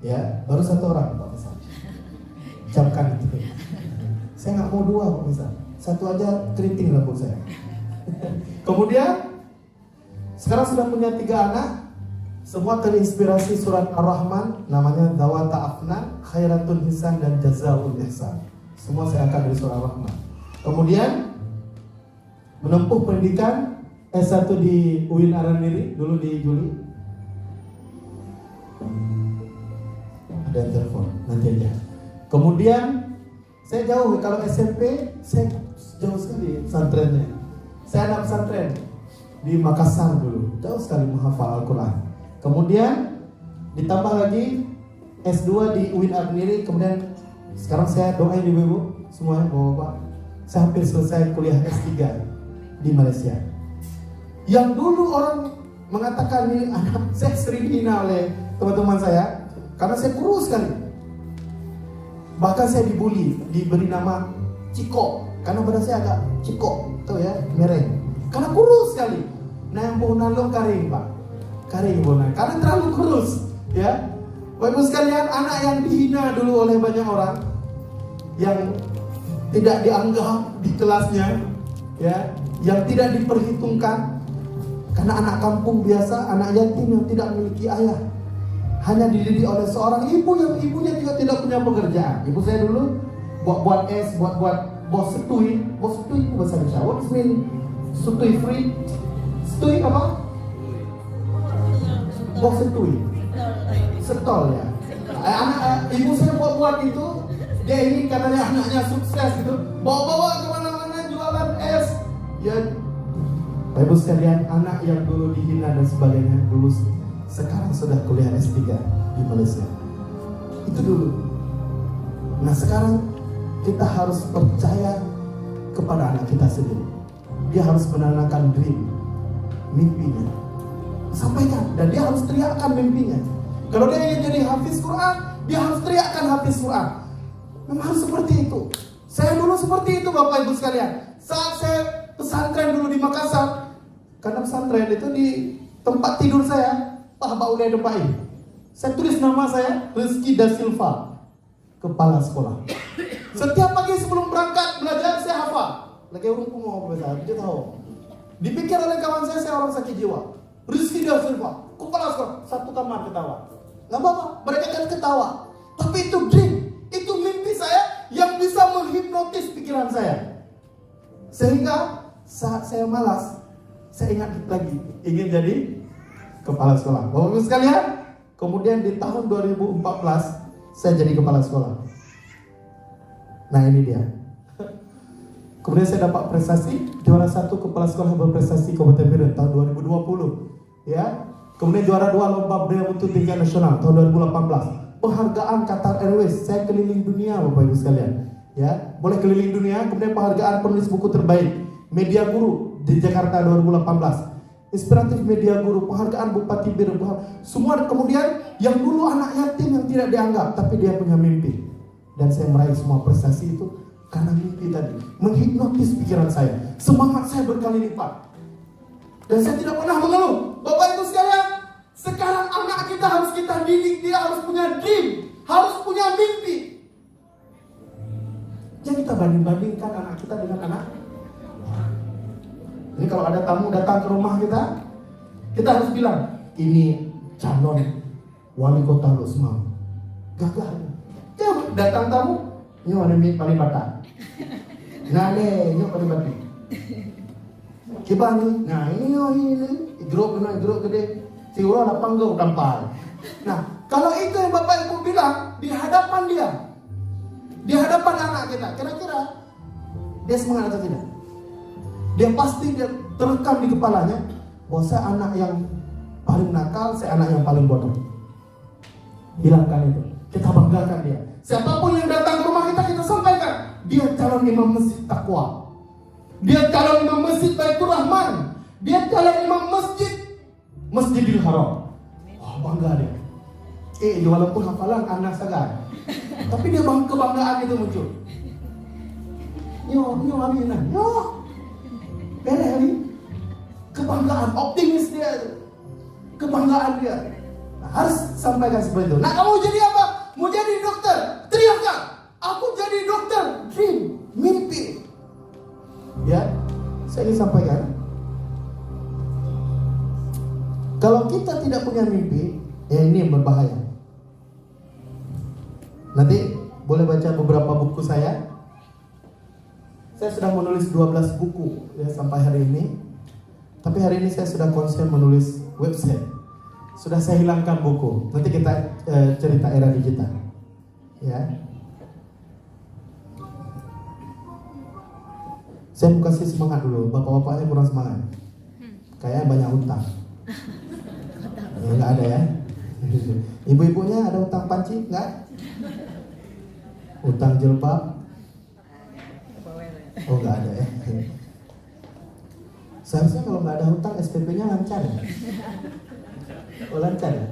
Ya, baru satu orang Pak Misal. Camkan itu. Saya nggak mau dua Pak Misal. Satu aja keriting rambut saya. Kemudian sekarang sudah punya 3 anak. Semua terinspirasi surat Ar-Rahman, namanya Zawata Afnan, Khairatun Hisan dan Jazaul Ihsan. Semua saya angkat dari surah Ar-Rahman. Kemudian menempuh pendidikan S1 di UIN Araniri, dulu di Juli. Ada yang telepon, nanti aja. Kemudian saya jauh, kalau SMP saya jauh sekali pesantrennya. Saya anak pesantren di Makassar dulu, jauh sekali menghafal Al-Quran. Kemudian ditambah lagi S2 di UIN Araniri. Kemudian sekarang saya doain ibu-ibu semuanya, bapak-bapak, saya hampir selesai kuliah S3 di Malaysia. Yang dulu orang mengatakan ini anak, saya sering dihina oleh teman-teman saya karena saya kurus sekali. Bahkan saya dibully, diberi nama Ciko karena badan saya agak Ciko, tahu ya, mereng. Karena kurus sekali. Nah yang pohon nalung kering Pak, kering pohon karena terlalu kurus, ya. Bapak-ibu sekalian, anak yang dihina dulu oleh banyak orang, yang tidak dianggap di kelasnya, ya, yang tidak diperhitungkan. Karena anak kampung biasa, anak yatim yang tidak memiliki ayah, hanya dididik oleh seorang ibu yang ibunya juga tidak punya pekerjaan. Ibu saya dulu buat es, buat bos setui itu bahasa Indonesia. What does mean setui free? Setui apa? Bos setui. Setol ya. Ibu saya buat itu, dia ingin katanya anaknya sukses gitu, bawa kemana-mana jualan es. Ya, Bapak Ibu sekalian, anak yang dulu dihina dan sebagainya, dulu sekarang sudah kuliah S3 di Malaysia. Itu dulu. Nah sekarang kita harus percaya kepada anak kita sendiri. Dia harus menanamkan dream, mimpinya, sampaikan, dan dia harus teriakkan mimpinya. Kalau dia ingin jadi hafiz Quran, dia harus teriakkan hafiz Quran. Memang harus seperti itu. Saya dulu seperti itu Bapak Ibu sekalian. Saat saya pesantren dulu di Makassar, karena pesantren itu di tempat tidur saya, Pak Baulai Depai. Saya tulis nama saya Rizky Da Silva, kepala sekolah. Setiap pagi sebelum berangkat belajar saya hafal. Lagi orang mau belajar, dia tahu. Dipikir oleh kawan saya orang sakit jiwa. Rizky Da Silva, kepala sekolah, satu kamar ketawa. Gak apa-apa, mereka kan ketawa. Tapi itu dream, itu mimpi saya yang bisa menghipnotis pikiran saya. Sehingga saat saya malas, saya ingat lagi ingin jadi kepala sekolah. Bapak Ibu sekalian, kemudian di tahun 2014 saya jadi kepala sekolah. Nah ini dia. Kemudian saya dapat prestasi juara 1 kepala sekolah berprestasi Kabupaten Biren tahun 2020. Ya. Kemudian juara 2 lomba budaya mutu tingkat nasional tahun 2018. Penghargaan Qatar Airways, saya keliling dunia Bapak Ibu sekalian. Ya, boleh keliling dunia. Kemudian penghargaan penulis buku terbaik Media Guru di Jakarta 2018. Inspiratif Media Guru, penghargaan Bupati Biren, semua. Kemudian yang dulu anak yatim yang tidak dianggap, tapi dia punya mimpi. Dan saya meraih semua prestasi itu karena mimpi tadi menghipnotis pikiran saya. Semangat saya berkali lipat. Dan saya tidak pernah mengeluh. Bapak Ibu sekalian, sekarang anak kita harus kita didik, dia harus punya dream, harus punya mimpi. Jangan kita banding-bandingkan anak kita dengan anak. Ini kalau ada tamu datang ke rumah kita harus bilang, ini calon wali kota Losmau. Gagah. Dia datang tamu, ini warna paling bata. Nale, ini paling bati. Kibani, nah ini grup gede. Si orang lapang gau tampal. Nah, kalau itu yang Bapak Ibu bilang di hadapan dia, di hadapan anak kita, kira-kira dia semangat atau tidak? Dia pasti dia terekam di kepalanya bahwa saya anak yang paling nakal, saya anak yang paling bodoh. Hilangkan itu, kita banggakan dia. Siapapun yang datang ke rumah kita sampaikan, dia calon imam masjid takwa, dia calon imam masjid Baitur Rahman, dia calon imam Masjidil Haram. Wah, bangga dia. Walaupun hafalan anak sagar, tapi dia kebanggaan itu muncul. Yo, Kebanggaan, optimis dia, kebanggaan dia. Nah, harus sampaikan seperti itu. Nah, kamu jadi apa? Mau jadi dokter? Teriakkan, aku jadi dokter. Dream, mimpi. Ya, saya ingin sampaikan. Kalau kita tidak punya mimpi, ya ini yang berbahaya. Nanti boleh baca beberapa buku saya. Saya sudah menulis 12 buku ya sampai hari ini. Tapi hari ini saya sudah konsen menulis website. Sudah saya hilangkan buku. Nanti kita cerita era digital. Ya. Saya mau kasih semangat dulu. Bapak-bapaknya kurang semangat. Kayaknya banyak utang. Ya, nggak ada ya. Ibu-ibunya ada utang panci? Nggak? Utang jilbab? Oh, nggak ada ya. Seharusnya kalau nggak ada hutang SPP-nya lancar ya? Oh, lancar ya?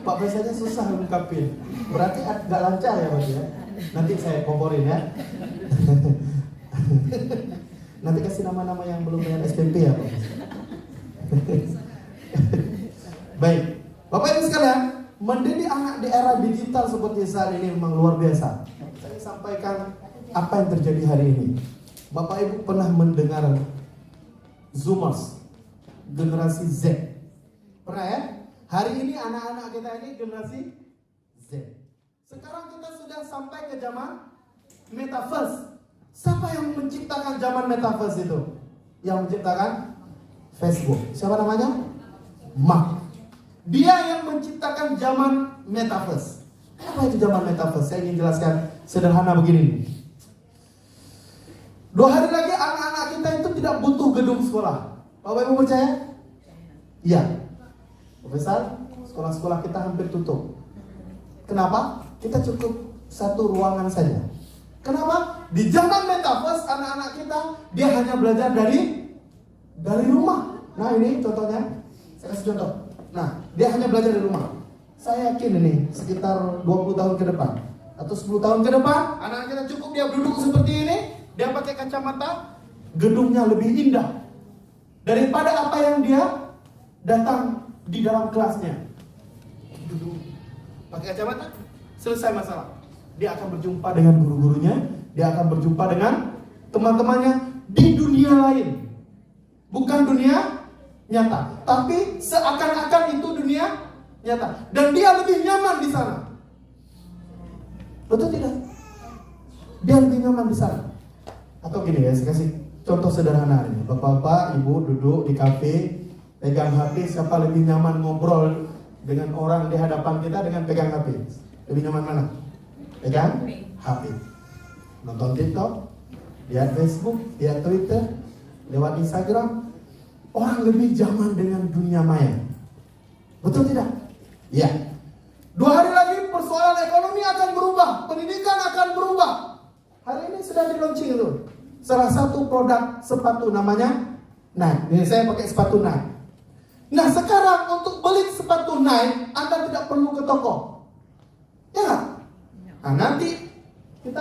Pak biasanya susah ngungkapin. Berarti nggak lancar ya Pak ya? Nanti saya komporin ya. Nanti kasih nama-nama yang belum bayar SPP ya Pak. Baik, Bapak Ibu sekalian, mendidik anak di era digital seperti saat ini memang luar biasa. Saya sampaikan apa yang terjadi hari ini. Bapak Ibu pernah mendengar Zoomers, generasi Z? Pernah ya? Hari ini anak-anak kita ini generasi Z. Sekarang kita sudah sampai ke zaman Metaverse. Siapa yang menciptakan zaman Metaverse itu? Yang menciptakan Facebook. Siapa namanya? Mark. Dia yang menciptakan zaman Metaverse. Apa itu zaman Metaverse? Saya ingin jelaskan sederhana begini. 2 hari lagi anak-anak kita itu tidak butuh gedung sekolah. Bapak Ibu percaya? Iya. Profesor, sekolah-sekolah kita hampir tutup. Kenapa? Kita cukup satu ruangan saja. Kenapa? Di zaman Metaverse anak-anak kita dia hanya belajar dari rumah. Nah ini contohnya, saya kasih contoh. Nah dia hanya belajar dari rumah. Saya yakin ini sekitar 20 tahun ke depan atau 10 tahun ke depan anak-anak kita cukup dia duduk seperti ini. Dia pakai kacamata, gedungnya lebih indah daripada apa yang dia datang di dalam kelasnya. Duduk, pakai kacamata, selesai masalah. Dia akan berjumpa dengan guru-gurunya, dia akan berjumpa dengan teman-temannya di dunia lain. Bukan dunia nyata, tapi seakan-akan itu dunia nyata. Dan dia lebih nyaman di sana. Betul tidak? Dia lebih nyaman di sana. Atau gini ya, saya kasih contoh sederhana ini. Bapak-bapak, ibu duduk di kafe, pegang HP, siapa lebih nyaman ngobrol dengan orang di hadapan kita dengan pegang HP? Lebih nyaman mana? Pegang HP. Nonton TikTok, lihat Facebook, lihat Twitter, lewat Instagram. Orang lebih nyaman dengan dunia maya. Betul tidak? Iya. 2 hari lagi persoalan ekonomi akan berubah, pendidikan akan berubah. Hari ini sudah di launching itu. Salah satu produk sepatu namanya Nike. Ini saya pakai sepatu Nike. Nah sekarang untuk beli sepatu Nike Anda tidak perlu ke toko. Ya. Nah nanti kita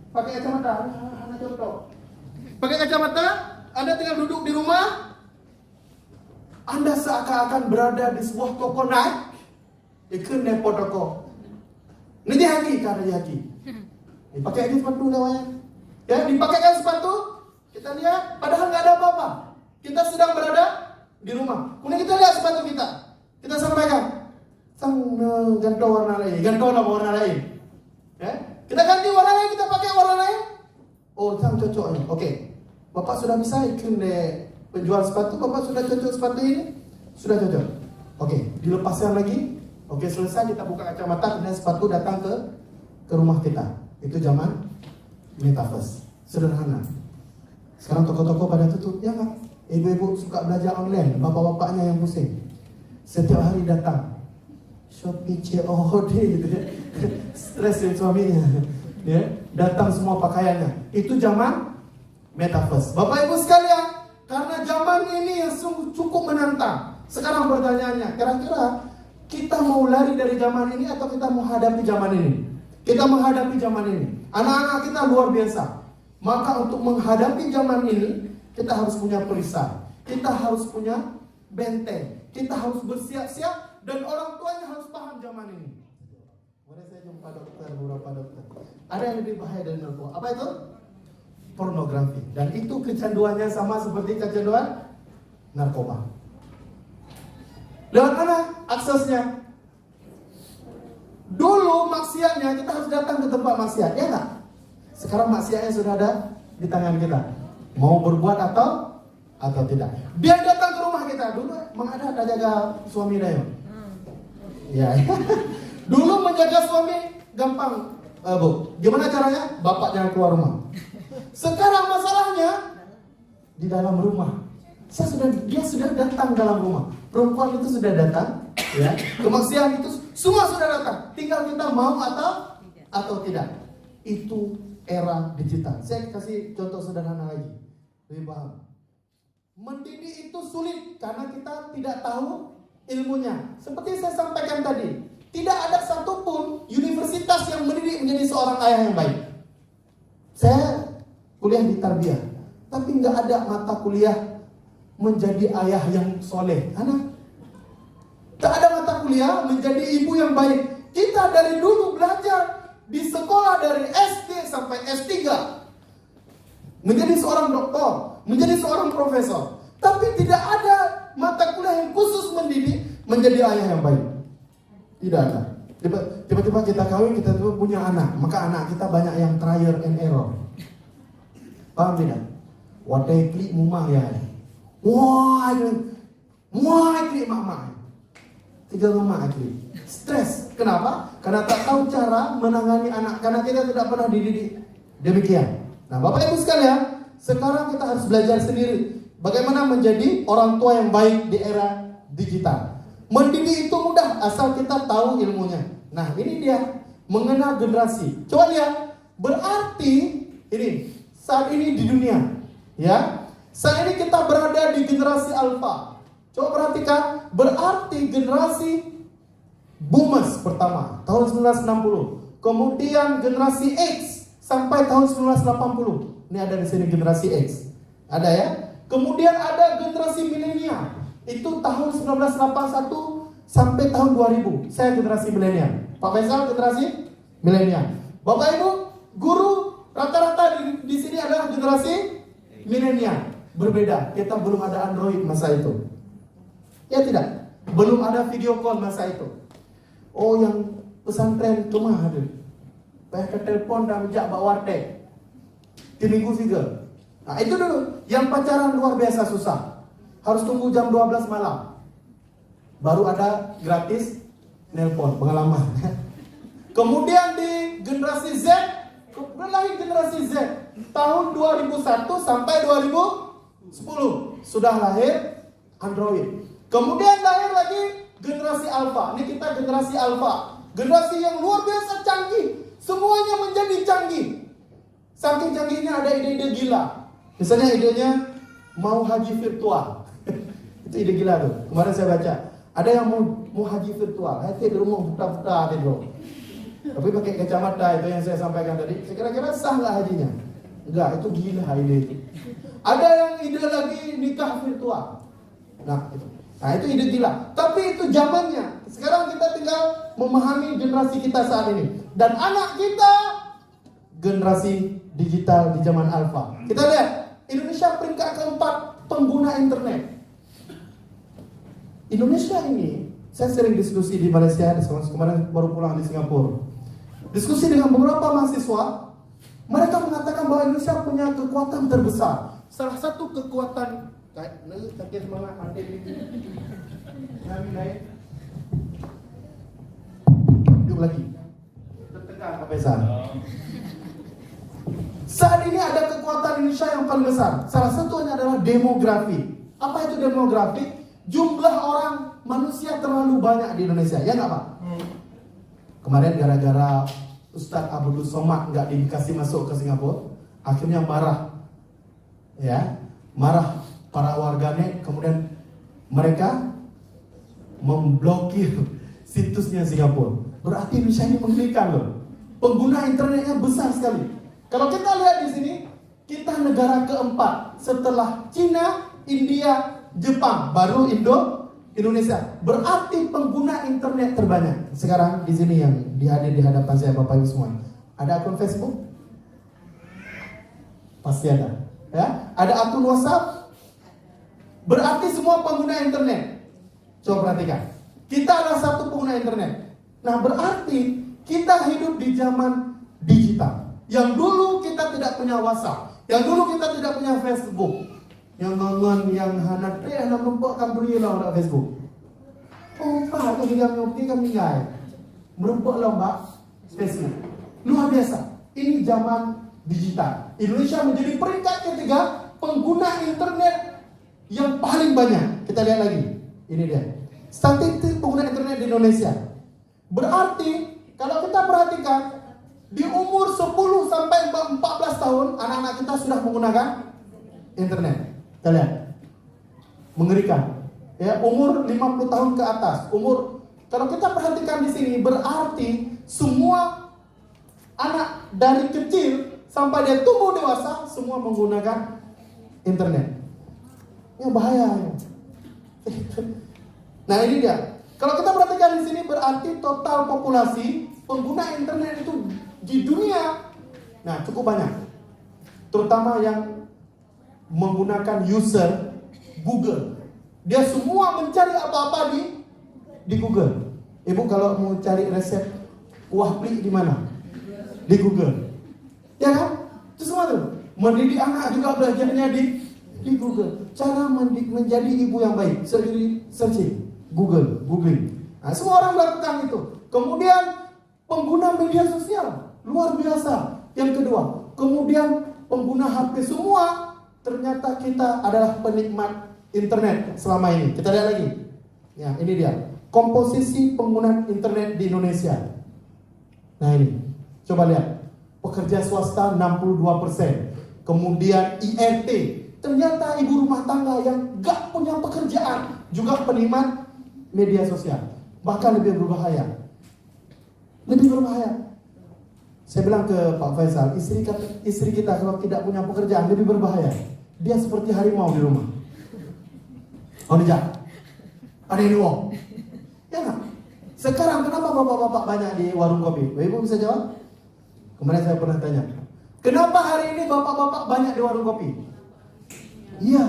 pakai kacamata. Anda contoh. Pakai kacamata, Anda tinggal duduk di rumah. Anda seakan-akan berada di sebuah toko Nike. Ikut nepo toko. Ini dia haki, karena dia haki. Dipakai aja sepatu namanya. Ya, dipakaikan sepatu, kita lihat, padahal nggak ada apa-apa. Kita sedang berada di rumah. Kemudian kita lihat sepatu kita. Kita sampaikan, ganti warna lain, ganti warna lain. Ya, kita ganti warna lain, kita pakai warna lain. Oh, cocok. Oke, Bapak sudah bisa ikut deh penjual sepatu. Bapak sudah cocok sepatu ini, sudah cocok. Oke, dilepaskan lagi. Oke, selesai kita buka kacamata, kemudian sepatu datang ke rumah kita. Itu zaman Metaverse. Sederhana. Sekarang toko-toko pada tutup, ya kan? Ibu-ibu suka belajar online, bapak-bapaknya yang pusing. Setiap hari datang Shopee COD gitu ya. Stres ya suaminya. Ya, datang semua pakaiannya. Itu zaman Metaverse. Bapak Ibu sekalian, karena zaman ini yang cukup menantang. Sekarang pertanyaannya, kira-kira kita mau lari dari zaman ini atau kita menghadapi zaman ini? Kita menghadapi zaman ini. Anak-anak kita luar biasa. Maka untuk menghadapi zaman ini, kita harus punya perisai, kita harus punya benteng, kita harus bersiap-siap, dan orang tuanya harus paham zaman ini. Kemarin saya jumpa beberapa dokter. Ada yang lebih bahaya dari narkoba. Apa itu? Pornografi. Dan itu kecanduannya sama seperti kecanduan narkoba. Lewat mana aksesnya? Dulu maksiatnya kita harus datang ke tempat maksiat, ya nggak? Sekarang maksiatnya sudah ada di tangan kita. Mau berbuat atau tidak. Dia datang ke rumah kita. Dulu ada jaga suami dia. Ya. Dulu menjaga suami gampang, Bu. Gimana caranya? Bapak jangan keluar rumah. Sekarang masalahnya di dalam rumah. Dia sudah datang dalam rumah. Perempuan itu sudah datang, ya. Kemaksiatan itu semua sudah datang. Tinggal kita mau atau tidak. Itu era digital. Saya kasih contoh sederhana lagi. Lebih paham. Mendidik itu sulit karena kita tidak tahu ilmunya. Seperti saya sampaikan tadi, tidak ada satupun universitas yang mendidik menjadi seorang ayah yang baik. Saya kuliah di tarbiyah, tapi nggak ada mata kuliah menjadi ayah yang soleh. Tak ada mata kuliah menjadi ibu yang baik. Kita dari dulu belajar di sekolah dari SD sampai S3 menjadi seorang doktor, menjadi seorang profesor. Tapi tidak ada mata kuliah yang khusus mendidik menjadi ayah yang baik. Tidak ada. Tiba-tiba kita kawin, kita punya anak, maka anak kita banyak yang trial and error. Paham tidak? Wadai klik mumah ya. Wah klik mama. Tiga mama klik. Stres. Kenapa? Karena tak tahu cara menangani anak. Karena kita tidak pernah dididik demikian. Nah, Bapak Ibu sekalian, sekarang kita harus belajar sendiri bagaimana menjadi orang tua yang baik di era digital. Mendidik itu mudah asal kita tahu ilmunya. Nah, ini dia mengenal generasi. Coba lihat, berarti ini saat ini di dunia, ya. Saat ini kita berada di generasi alfa. Coba perhatikan, berarti generasi boomers pertama tahun 1960, kemudian generasi X sampai tahun 1980. Ini ada di sini generasi X. Ada ya? Kemudian ada generasi milenial. Itu tahun 1981 sampai tahun 2000. Saya generasi milenial. Pak Faisal generasi milenial. Bapak Ibu, guru rata-rata di sini adalah generasi milenial. Berbeda. Kita belum ada Android masa itu. Ya tidak? Belum ada video call masa itu. Oh, yang pesantren kemah ada. Pakai telepon dan jak bawa warteg. Di minggu juga. Nah, itu dulu. Yang pacaran luar biasa susah. Harus tunggu jam 12 malam. Baru ada gratis nelpon, pengalaman. Kemudian di generasi Z, lahir generasi Z tahun 2001 sampai 2010 sudah lahir Android. Kemudian lahir lagi generasi Alpha. Ini kita generasi Alpha, generasi yang luar biasa canggih. Semuanya menjadi canggih. Saking canggihnya ada ide-ide gila. Misalnya idenya mau haji virtual. Itu ide gila tuh. Kemarin saya baca. Ada yang mau haji virtual. Hati di rumah buta-buta gitu. Tapi pakai kacamata, itu yang saya sampaikan tadi. Kira-kira sah nggak hajinya? Enggak, itu gila ide itu. Ada yang ide lagi nikah virtual. Nah itu ide gila. Tapi itu zamannya. Sekarang kita tinggal memahami generasi kita saat ini. Dan anak kita generasi digital di zaman alfa. Kita lihat Indonesia peringkat keempat pengguna internet. Indonesia ini, saya sering diskusi di Malaysia, kemarin baru pulang di Singapura. Diskusi dengan beberapa mahasiswa, mereka mengatakan bahwa Indonesia punya kekuatan terbesar. Salah satu kekuatan, duduk lagi. Tertekan Pak Faisal. Saat ini ada kekuatan Indonesia yang paling besar. Salah satunya adalah demografi. Apa itu demografi? Jumlah orang manusia terlalu banyak di Indonesia, ya nggak Pak? Kemarin gara-gara Ustadz Abdul Somad nggak dikasih masuk ke Singapura, akhirnya marah, ya, marah para warganet. Kemudian mereka memblokir situsnya Singapura. Berarti Indonesia ini mengerikan loh. Pengguna internetnya besar sekali. Kalau kita lihat di sini, kita negara keempat setelah Cina, India, Jepang, baru Indonesia. Berarti pengguna internet terbanyak. Sekarang di sini yang dihadir di hadapan saya Bapak Ibu semua, ada akun Facebook? Pasti ada. Ya, ada akun WhatsApp? Berarti semua pengguna internet. Coba perhatikan. Kita adalah satu pengguna internet. Nah, berarti kita hidup di zaman digital. Yang dulu kita tidak punya WhatsApp, yang dulu kita tidak punya Facebook. Yang ngangan, yang hanat, anak merempakkan berilah pada Facebook. Oh, Pak, kami kami ngai. Merempaklah Mbak Facebook. Luar biasa. Ini zaman digital. Indonesia menjadi peringkat ketiga pengguna internet yang paling banyak. Kita lihat lagi. Ini dia. Statistik pengguna internet di Indonesia. Berarti kalau kita perhatikan di umur 10 sampai 14 tahun anak-anak kita sudah menggunakan internet. Kita lihat. Mengerikan. Ya, umur 50 tahun ke atas. Kalau kita perhatikan di sini berarti semua anak dari kecil sampai dia tumbuh dewasa semua menggunakan internet. Ya bahaya. Nah, ini dia. Kalau kita perhatikan di sini berarti total populasi pengguna internet itu di dunia cukup banyak. Terutama yang menggunakan user Google. Dia semua mencari apa-apa di Google. Ibu kalau mau cari resep kuah plik di mana? Di Google. Ya kan? Itu semua tuh. Mendidik anak juga belajarnya di Google. Cara menjadi ibu yang baik. Searching. Googling. Nah, semua orang melakukan itu. Kemudian pengguna media sosial luar biasa. Yang kedua, kemudian pengguna HP semua. Ternyata kita adalah penikmat internet selama ini. Kita lihat lagi. Ya, ini dia. Komposisi pengguna internet di Indonesia. Nah, ini. Coba lihat. Pekerja swasta 62%. Kemudian IRT. Ternyata ibu rumah tangga yang gak punya pekerjaan juga penikmat media sosial. Bahkan lebih berbahaya. Saya bilang ke Pak Faisal, istri kita kalau tidak punya pekerjaan lebih berbahaya. Dia seperti harimau di rumah. Oh, dijak. Ada yang uang. Ya gak? Sekarang kenapa bapak-bapak banyak di warung kopi? Ibu bisa jawab? Kemarin saya pernah tanya, kenapa hari ini bapak-bapak banyak di warung kopi? Iya.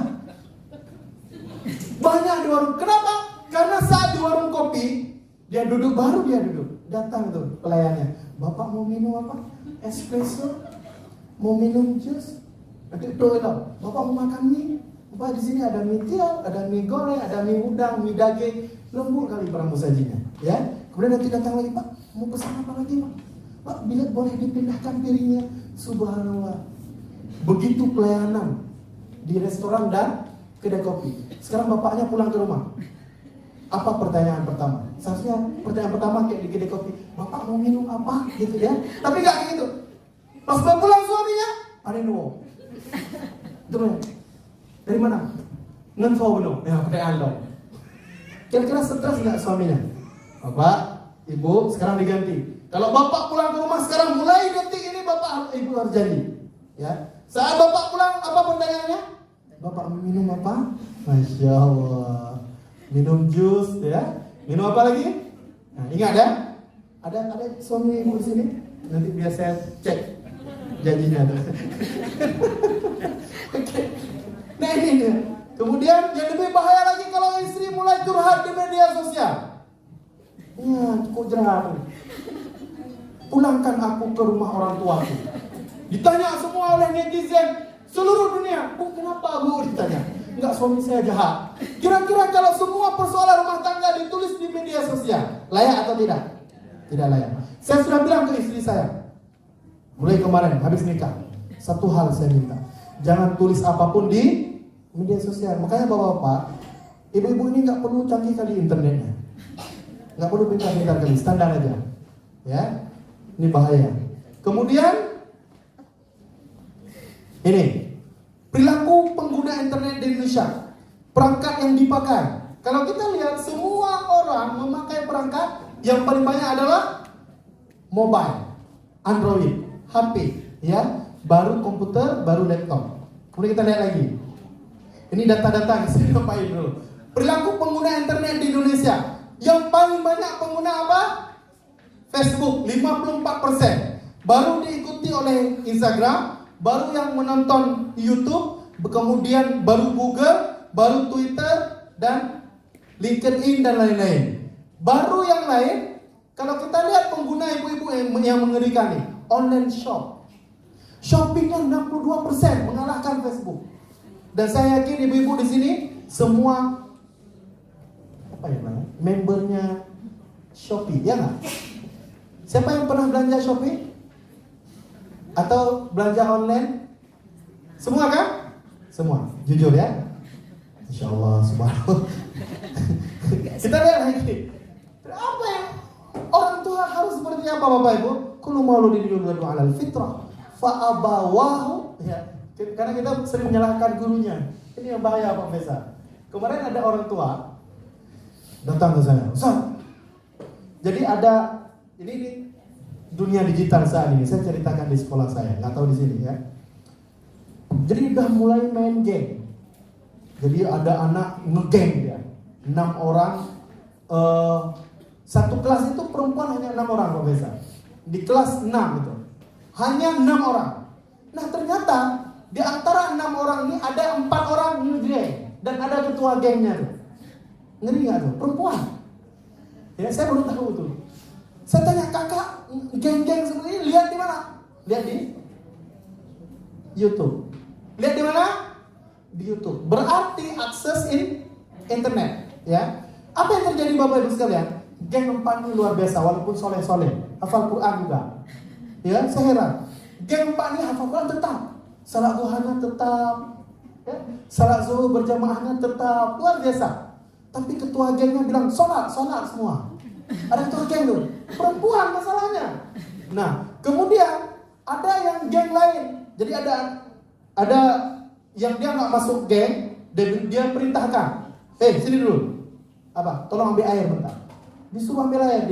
Banyak di warung. Kenapa? Karena saat di warung kopi, dia duduk. Datang tuh pelayannya. Bapak mau minum apa? Espresso? Mau minum jus? Nanti doang. Bapak mau makan mie? Bapak di sini ada mie tiaw, ada mie goreng, ada mie udang, mie daging. Lembut kali barang sajinya. Ya. Kemudian nanti datang lagi, Pak, mau pesan apa lagi, Pak? Pak, bila boleh dipindahkan piringnya. Subhanallah. Begitu pelayanan di restoran dan kedai kopi. Sekarang bapaknya pulang ke rumah. Apa pertanyaan pertama? Seharusnya pertanyaan pertama kayak di kedai kopi, Bapak mau minum apa? Gitu ya. Tapi gak kayak gitu. Pas pulang suaminya, ada yang nuwo. Terus, dari mana? Ngenfo beno. Ya, pertanyaan dong. Kira-kira stres gak suaminya? Bapak, Ibu, sekarang diganti. Kalau Bapak pulang ke rumah sekarang mulai detik ini Ibu harus janji. Ya. Saat Bapak pulang, apa pertanyaannya? Bapak minum apa? Masya Allah. Minum jus, ya. Minum apa lagi? Nah, ingat ya? Ada suami ibu di sini? Nanti biar saya cek janjinya. Okay. Nah, ini dia. Kemudian yang lebih bahaya lagi kalau istri mulai curhat di media sosial. Ya, kok curhat? Pulangkan aku ke rumah orang tuaku. Ditanya semua oleh netizen seluruh dunia. Bu, kenapa Bu? Ditanya. Enggak, suami saya jahat. Kira-kira kalau semua persoalan rumah tangga ditulis di media sosial, layak atau tidak? Tidak layak. Saya sudah bilang ke istri saya, mulai kemarin habis nikah, satu hal saya minta, jangan tulis apapun di media sosial. Makanya bapak-bapak, ibu-ibu ini nggak perlu canggih kali internetnya, nggak perlu pintar-pintar kali, standar aja. Ya, ini bahaya. Kemudian ini perilaku pengguna internet di Indonesia, perangkat yang dipakai. Kalau kita lihat semua orang memakai perangkat yang paling banyak adalah mobile, Android, HP, ya. baru komputer, baru laptop. Kemudian kita lihat lagi. Ini data-data yang saya dapatin dulu. Perilaku pengguna internet di Indonesia. Yang paling banyak pengguna apa? Facebook, 54%. Baru diikuti oleh Instagram, baru yang menonton YouTube, kemudian baru Google, baru Twitter, dan LinkedIn dan lain-lain. Baru yang lain, kalau kita lihat pengguna ibu-ibu yang mengerikan nih, online shop. Shoppingnya 62% mengalahkan Facebook. Dan saya yakin ibu-ibu di sini semua membernya Shopee, ya nggak? Siapa yang pernah belanja Shopee? Atau belanja online? Semua kan? Semua, jujur ya. Insya Allah, subhanallah. Kita lihat lagi. Apa ya? Orang tua harus seperti apa Bapak Ibu? Kullu mauludin yuladu 'alal fitrah fa abawahu, ya. Karena kita sering menyalahkan gurunya. Ini yang bahaya Pak Fesa. Kemarin ada orang tua datang ke saya, Ustaz. Jadi ada ini dunia digital saat ini. Saya ceritakan di sekolah saya, nggak tahu di sini ya. Jadi udah mulai main game. Jadi ada anak ngegame dia, 6 orang. Satu kelas itu perempuan hanya 6 orang Pak Fesa. Di kelas 6 itu hanya 6 orang. Nah ternyata di antara 6 orang ini ada 4 orang ngegame dan ada ketua gengnya tuh. Ngeri nggak tuh? Perempuan. Ya saya baru tahu tuh. Saya tanya, kakak geng-geng seperti ini lihat di mana? Lihat di YouTube. Lihat di mana? Di YouTube. Berarti akses internet, ya. Apa yang terjadi Bapak Ibu sekalian? Geng 4 ini luar biasa, walaupun soleh-soleh, hafal Quran juga. Ya, saya heran. Geng 4 ini hafal Quran tetap, salat duhanya tetap, ya. Salat zuhur berjamaahnya tetap, luar biasa. Tapi ketua gengnya bilang sholat semua. Ada ketua geng tuh, perempuan masalahnya. Nah, kemudian ada yang geng lain. Jadi ada yang dia nggak masuk geng, dia perintahkan, sini dulu. Apa? Tolong ambil air bentar. Disuruh ambil air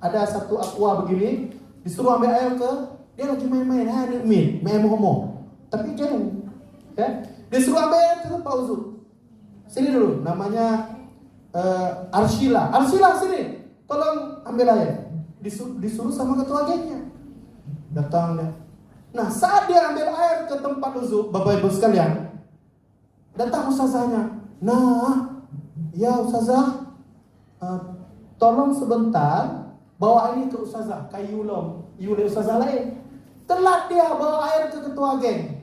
ada satu aqua begini, disuruh ambil air dia lagi main-main, main homo. Tapi geng, ya. Disuruh ambil air ke Pak Uzu. Sini dulu, namanya Arshila sini, tolong ambil air. Disuruh sama ketua gengnya. Datang dia. Nah saat dia ambil air ke tempat wudu, Bapak Ibu sekalian, datang ustazahnya. Nah, ya ustazah, tolong sebentar bawa ini ke ustazah. Yule ustazah lain. Telat dia bawa air ke ketua geng.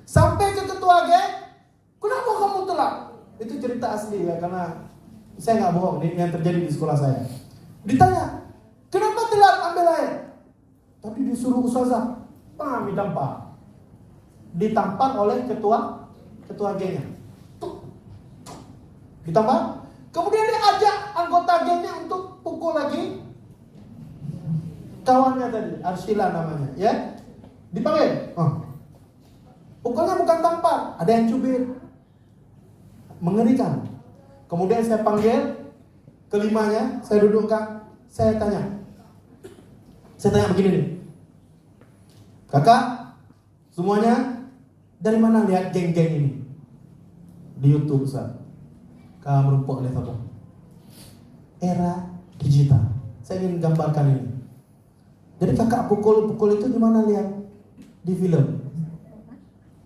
Sampai ke ketua geng, kenapa kamu telat? Itu cerita asli ya, karena saya nggak bohong, ini yang terjadi di sekolah saya. Ditanya, kenapa telat ambil air? Tadi disuruh ustazah, ditampar oleh ketua gengnya. Ditampar. Kemudian dia ajak anggota gengnya untuk pukul lagi kawannya tadi, Arshila namanya, ya. Dipanggil. Pukulnya bukan tampar, ada yang cubit. Mengerikan. Kemudian saya panggil kelimanya, saya dudukkan, saya tanya begini nih, kakak, semuanya dari mana lihat geng-geng ini? Di YouTube Ustaz. Kamu merupakan oleh apa? Era digital. Saya ingin gambarkan ini. Jadi kakak pukul itu di mana lihat? Di film.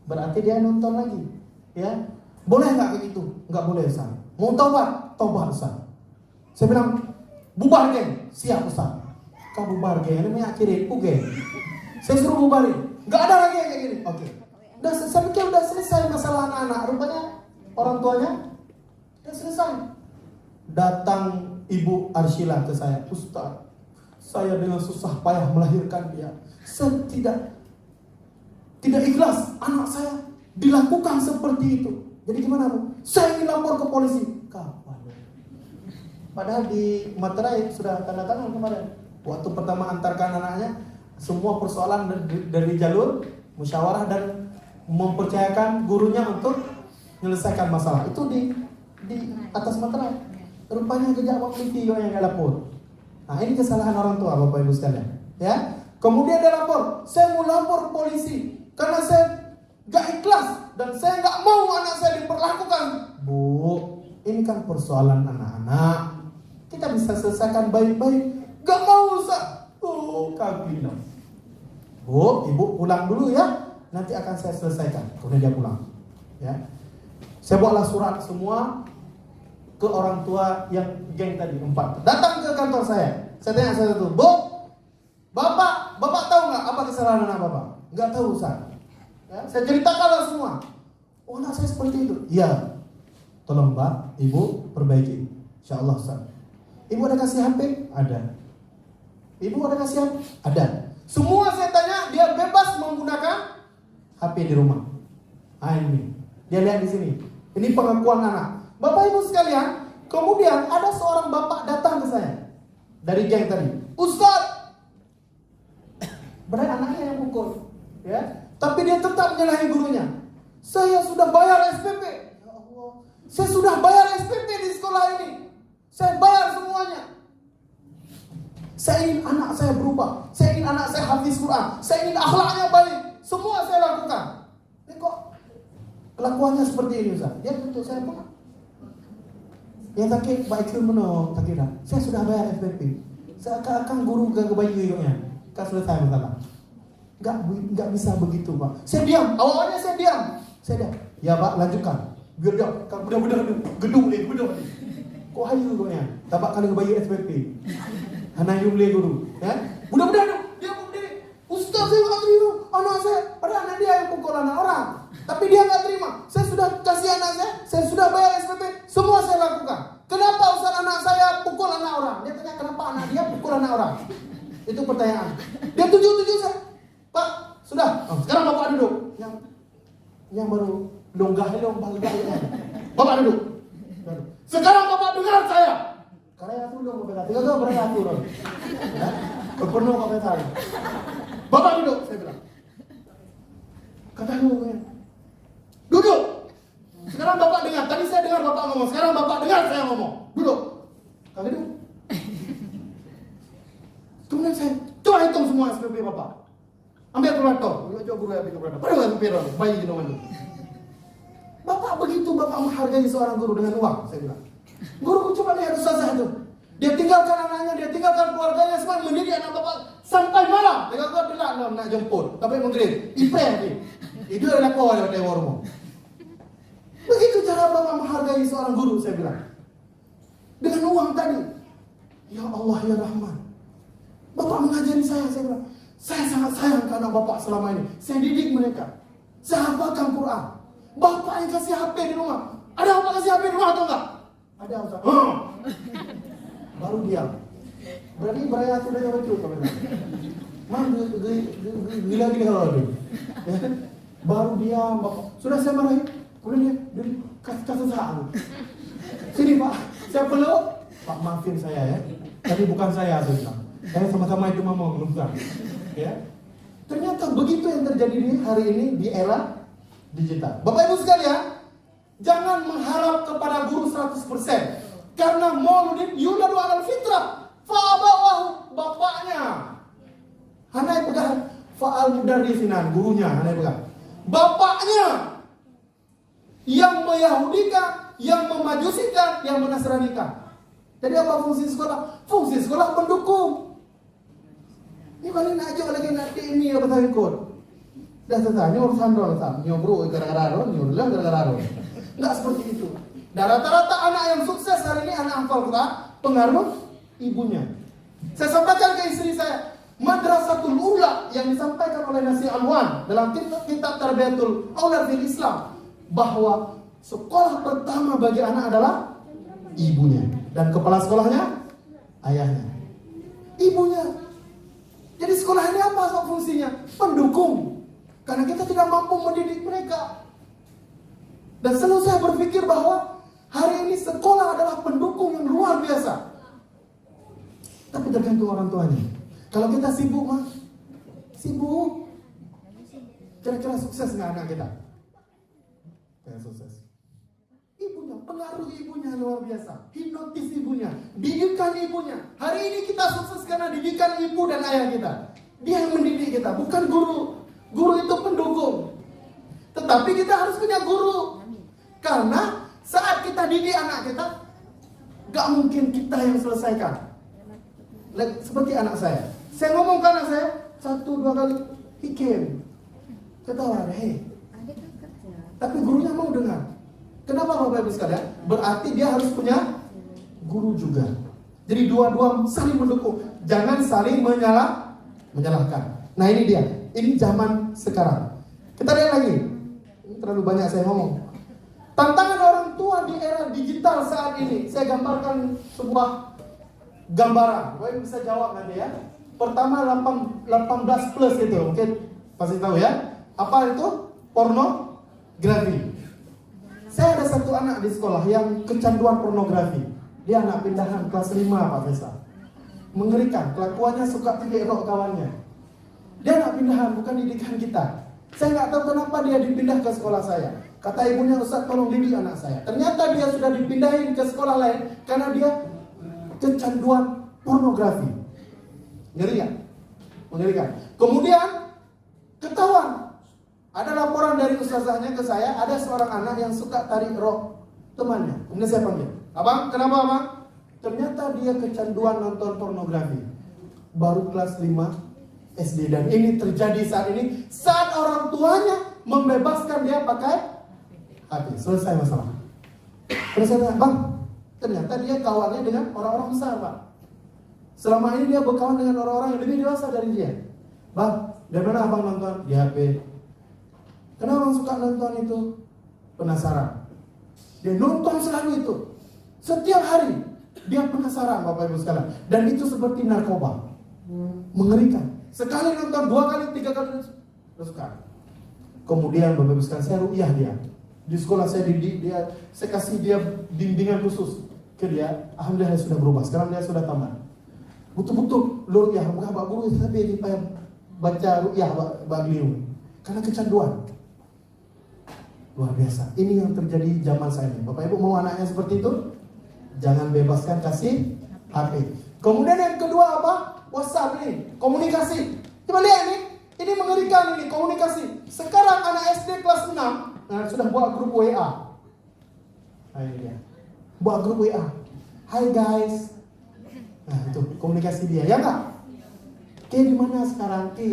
Berarti dia nonton lagi, ya? Boleh nggak kayak gitu? Nggak boleh Ustaz. Mau tobat Ustaz. Saya bilang, bubar geng. Siap Ustaz. Kau bubar geng, ini mengakhiri geng. Saya suruh bubarin. Nggak ada lagi yang kayak gini. Oke. Saya pikir udah selesai masalah anak-anak. Rupanya orang tuanya udah selesai. Datang Ibu Arshila ke saya, Ustaz, saya dengan susah payah melahirkan dia. Saya tidak ikhlas anak saya dilakukan seperti itu. Jadi gimana Bu? Saya ingin lapor ke polisi. Kapan? Padahal di materai sudah tanda tangan kemarin. Waktu pertama antarkan anaknya, semua persoalan dari jalur musyawarah dan mempercayakan gurunya untuk menyelesaikan masalah. Itu di atas materai. Rupanya kejak video yang dia lapor. Nah ini kesalahan orang tua Bapak Ibu sekalian. Ya. Kemudian dia lapor, saya mau lapor polisi. karena saya gak ikhlas dan saya gak mau anak saya diperlakukan. Bu, ini kan persoalan anak-anak, kita bisa selesaikan baik-baik. Gak mau Ustaz. Oh, kami bilang, Bu, ibu pulang dulu ya, nanti akan saya selesaikan. Kemudian dia pulang. Ya, saya bawalah surat semua ke orang tua yang geng tadi 4. Datang ke kantor saya. Saya tanya satu, Bu, Bapak tahu nggak apa kesalahan anak Bapak? Nggak tahu Ustaz. Ya, saya ceritakanlah semua. Oh, anak saya seperti itu. Iya. Tolong Mbak, Ibu perbaiki. Insyaallah Ustaz. Ibu ada kasih HP? Ada. Ibu ada kasih HP? Ada. Semua saya tanya, dia bebas menggunakan HP di rumah. Ini. Dia lihat di sini. Ini pengakuan anak. Bapak Ibu sekalian, kemudian ada seorang bapak datang ke saya dari geng tadi. Ustaz, berarti anaknya yang pukul, ya. Tapi dia tetap menyalahi gurunya. Saya sudah bayar SPP. Ya Allah. Saya sudah bayar SPP di sekolah ini. Saya bayar semuanya. Saya ingin anak saya berubah. Saya ingin anak saya hafiz Quran. Saya ingin akhlaknya baik. Semua saya lakukan. Ini kok kelakuannya seperti ini Ustaz? Dia bentuk saya apa? Yang takik baik ilmu takik dah. Saya sudah bayar SPP. Saya akan guru ke kebayinya. Kan selesai masalah. Enggak bisa begitu Pak. Saya diam. Awalnya saya diam. Ya Pak, lanjutkan. Biar dia budak-budak gedung ni. Kok hayu koknya? Tapak kali kebayi SPP. Anak you boleh guru, ya? Budak-budak dia berdiri. Ustaz, saya enggak terima anak saya. Padahal anak dia yang pukul anak orang. Tapi dia enggak terima. Saya sudah kasih anak saya sudah bayar SPP, semua saya lakukan. Kenapa Ustaz anak saya pukul anak orang? Dia tanya kenapa anak dia pukul anak orang? Itu pertanyaan. Dia tuju saya. Pak, sudah. Oh, sekarang Bapak duduk. Yang baru longgah. Bapak duduk. Sekarang Bapak dengar saya. Karena aku dong berkata, tiga berkata dong. Ya, penuh kata saya. Bapak duduk, saya bilang. Kata duduk. Sekarang Bapak dengar. Tadi saya dengar Bapak ngomong. Sekarang Bapak dengar saya ngomong. Duduk. Kagak duduk. Kemudian saya coba hitung semua SPP Bapak. Ambil kalkulator. Coba guru ambil kalkulator. Pada SPP dong. Bayi gitu itu. Bapak begitu Bapak menghargai seorang guru dengan uang, saya bilang. Guru coba lihat ustazah itu. Dia tinggalkan anaknya, dia tinggalkan keluarganya, semua mendidik anak Bapak sampai malam. Dia kata dia nak jemput, tapi menggrid. Ipre itu adalah kau yang dewormo. Begitu cara Bapak menghargai seorang guru, saya bilang. Dengan uang tadi. Ya Allah ya Rahman. Bapak mengajari saya bilang. Saya sangat sayang ke anak Bapak selama ini. Saya didik mereka. Saya hafalkan Quran. Bapak yang kasih HP di rumah. Ada Bapak kasih HP di rumah atau enggak? Ada Ustaz. Baru diam. Berarti beraya sudah yang betul kamu. Mana gila-gila kalau dia. Baru diam Bapak. Sudah saya marahin. Kemudian dia kasih saat. Sini Pak, saya peluk. Pak maafin saya ya. Tadi bukan saya bilang. Saya sama-sama itu mau ngelukar. Ya. Ternyata begitu yang terjadi di hari ini di era digital. Bapak Ibu sekalian, jangan mengharap kepada guru 100%. Karena mauludin yuladu alal fitrah. Fa'abawahu, bapaknya. Hanai pegang fa'al mudarrisinan, gurunya hanai pegang. Bapaknya yang meyahudikan, yang memajusikan, yang menasranikan. Jadi apa fungsi sekolah? Fungsi sekolah pendukung. Ini kali nak ajar lagi nak ini apa tadi ikut. Dah selesai, ini urusan dong, nyobro gara-gara ron, nyuruh gara-gara ron. Enggak seperti itu. Dan rata-rata anak yang sukses hari ini anak hafal Quran pengaruh ibunya. Saya sampaikan ke istri saya, Madrasatul Ula yang disampaikan oleh Nasir Alwan dalam kitab Tarbiyatul Aulad fil Islam, bahwa sekolah pertama bagi anak adalah ibunya dan kepala sekolahnya ayahnya. Ibunya. Jadi sekolah ini apa fungsinya? Pendukung. Karena kita tidak mampu mendidik mereka. Dan selalu saya berpikir bahwa hari ini sekolah adalah pendukung yang luar biasa. Tapi tergantung orang tuanya. Kalau kita sibuk mah, sibuk. Kira-kira sukses nggak anak kita? Kayak sukses. Ibunya, pengaruh ibunya luar biasa. Hipnotis ibunya, didikan ibunya. Hari ini kita sukses karena didikan ibu dan ayah kita. Dia yang mendidik kita, bukan guru. Guru itu pendukung. Tapi kita harus punya guru. Karena saat kita didik anak kita, gak mungkin kita yang selesaikan. Seperti anak saya. Saya ngomong ke anak saya 1-2 kali, he came. Ketawa, hey. Tapi gurunya mau dengar. Kenapa Bapak Ibu sekalian? Berarti dia harus punya guru juga. Jadi dua-dua saling mendukung. Jangan saling menyalahkan. Nah ini dia. Ini zaman sekarang. Kita lihat lagi. Ini terlalu banyak saya ngomong. Tantangan orang tua di era digital saat ini. Saya gambarkan sebuah gambaran. Bapak bisa jawab nanti ya. Pertama 18 plus itu. Mungkin pasti tahu ya. Apa itu? Pornografi. Saya ada satu anak di sekolah yang kecanduan pornografi. Dia anak pindahan kelas 5 Pak Faisal. Mengerikan, kelakuannya suka pakai rok kawannya. Dia anak pindahan, bukan didikan kita. Saya nggak tahu kenapa dia dipindah ke sekolah saya. Kata ibunya, Ustaz tolong didik anak saya. Ternyata dia sudah dipindahin ke sekolah lain karena dia kecanduan pornografi. Ngeri ya? Mengerikan. Kemudian ketahuan. Ada laporan dari ustazahnya ke saya, ada seorang anak yang suka tarik rok temannya. Kemudian saya panggil, abang, kenapa abang? Ternyata dia kecanduan nonton pornografi. Baru kelas 5 SD. Dan ini terjadi saat ini, saat orang tuanya membebaskan dia pakai HP. Selesai masalah. Terus saya tanya, bang, ternyata dia kawannya dengan orang-orang besar, Pak. Selama ini dia berkawan dengan orang-orang yang lebih dewasa dari dia. Bang, dari mana abang nonton? Di HP. Kenapa abang suka nonton itu? Penasaran. Dia nonton selalu itu. Setiap hari. Dia penasaran Bapak Ibu sekalian. Dan itu seperti narkoba. Mengerikan. Sekali nonton, 2 kali, 3 kali. Terus suka. Kemudian Bapak Ibu sekalian, saya ruqyah dia. Di sekolah saya didik dia. Saya kasih dia bimbingan khusus ke dia. Alhamdulillah dia sudah berubah. Sekarang dia sudah tamat. Betul-betul ruqyah. Bukan Pak Guru, tapi dia baca ruqyah Pak beliau. Karena kecanduan. Luar biasa. Ini yang terjadi zaman saya ini. Bapak Ibu mau anaknya seperti itu? Jangan bebaskan, kasih HP. Kemudian yang kedua apa? WhatsApp ini. Komunikasi. Coba lihat ini. Ini mengerikan ini, komunikasi. Sekarang anak SD kelas 6 sudah buat grup WA. Nah ini dia. Buat grup WA. Hai guys. Nah itu komunikasi dia. Ya nggak? Ki di mana sekarang? Ki.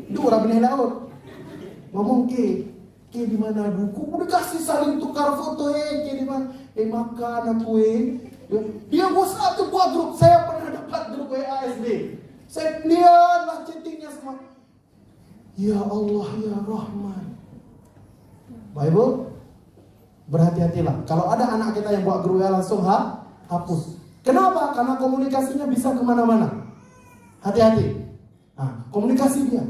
Duh, orang benih laut. Ngomong Ki di mana duku? Udah kasih saling tukar foto Ki di mana? Makan aku Dia WhatsApp tuh buat grup. Saya pernah dapat grup WA SD. Saya lihatlah chattingnya semua. Ya Allah ya Rahman. Bapak Ibu, berhati-hatilah. Kalau ada anak kita yang buat grup WA langsung hapus. Kenapa? Karena komunikasinya bisa kemana-mana. Hati-hati. Nah, komunikasi dia.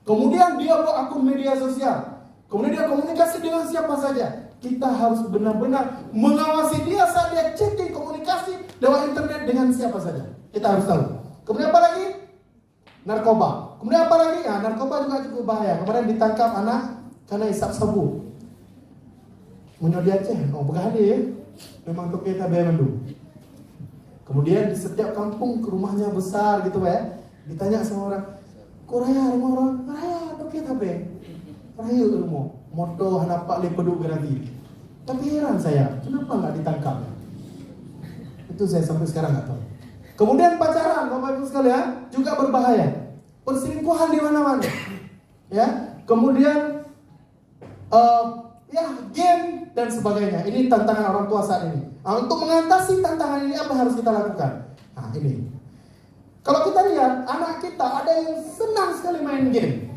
Kemudian dia buat akun media sosial. Kemudian dia komunikasi dengan siapa saja. Kita harus benar-benar mengawasi dia saat dia chatting komunikasi lewat internet dengan siapa saja. Kita harus tahu. Kemudian apa lagi? Narkoba. Kemudian apa lagi? Ya, narkoba juga cukup bahaya. Kemarin ditangkap anak karena isap sabu. Menurut dia berkali ya. Memang untuk kita bemandu. Kemudian di setiap kampung rumahnya besar gitu ya. Ditanya sama orang, "Koraya rumah orang, raya untuk kita be." Raya ilmu, moto hanapak le peduk geragi. Tapi heran saya, kenapa nggak ditangkap? Itu saya sampai sekarang nggak tahu. Kemudian pacaran, Bapak Ibu sekalian, juga berbahaya. Perselingkuhan di mana-mana. Ya, kemudian game dan sebagainya. Ini tantangan orang tua saat ini. Nah, untuk mengatasi tantangan ini apa yang harus kita lakukan? Nah, ini. Kalau kita lihat anak kita ada yang senang sekali main game.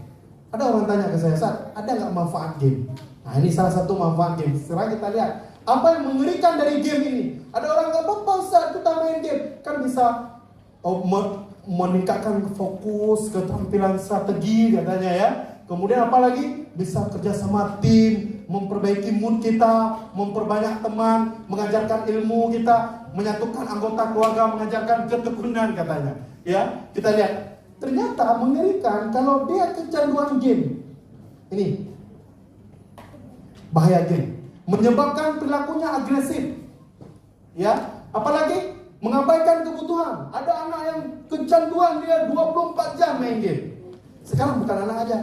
Ada orang tanya ke saya, "Ustaz, ada nggak manfaat game?" Nah, ini salah satu manfaat game. Sekarang kita lihat apa yang mengerikan dari game ini. Ada orang nggak apa-apa Ustaz, kita main game kan bisa meningkatkan fokus, keterampilan strategi katanya ya. Kemudian apa lagi? Bisa kerja sama tim, memperbaiki mood kita, memperbanyak teman, mengajarkan ilmu kita, menyatukan anggota keluarga, mengajarkan ketekunan katanya. Ya, kita lihat. Ternyata mengerikan kalau dia kecanduan game. Ini bahaya game. Menyebabkan perilakunya agresif. Ya, apalagi mengabaikan kebutuhan. Ada anak yang kecanduan dia 24 jam main game. Sekarang bukan anak aja.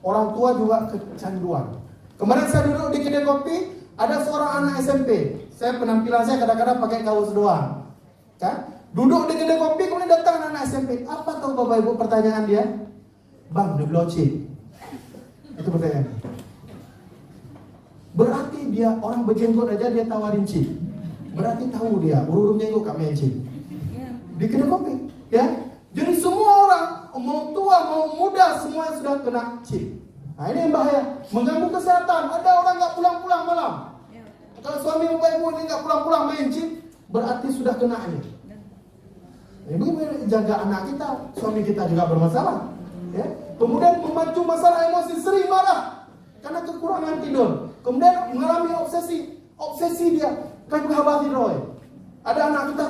Orang tua juga kecanduan. Kemarin saya duduk di kedai kopi, ada seorang anak SMP. Saya penampilan saya kadang-kadang pakai kaos doang. Kan? Duduk di kedai kopi, kemudian datang anak SMP. Apa tahu Bapak Ibu pertanyaan dia? Bang, dia belum chip. Itu pertanyaan. Berarti dia orang berjenggot aja dia tawarin chip. Berarti tahu dia, urut jenggot kami yang chip. Di kedai kopi, ya. Jadi semua orang, mau tua, mau muda, semua sudah kena chip. Nah ini yang bahaya, mengganggu kesehatan. Ada orang nggak pulang-pulang malam. Kalau suami Bapak Ibu ini nggak pulang-pulang main chip, berarti sudah kena ini. Ibu jaga anak kita, suami kita juga bermasalah. Ya. Kemudian memacu masalah emosi, sering marah karena kekurangan tidur. Kemudian mengalami obsesi dia. Kan berhabati Roy. Ada anak kita,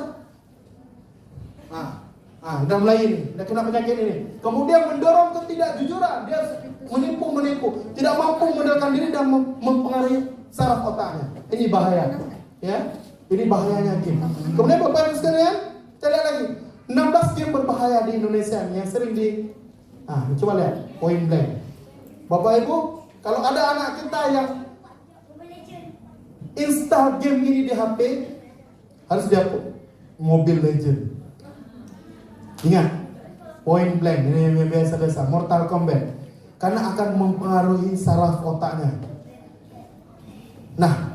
udah mulai ini, udah kena penyakit ini. Kemudian mendorong ketidakjujuran, dia menipu, tidak mampu mengendalikan diri dan mempengaruhi saraf otaknya. Ini bahaya, ya. Ini bahayanya game. Kemudian Bapak Ibu sekalian, kita lihat lagi 16 game berbahaya di Indonesia yang sering coba lihat Point Blank. Bapak Ibu, kalau ada anak kita yang install game ini di HP, harus dia Mobile Legend. Ingat, Point Blank ini yang biasa-biasa, Mortal Kombat, karena akan mempengaruhi saraf otaknya. Nah,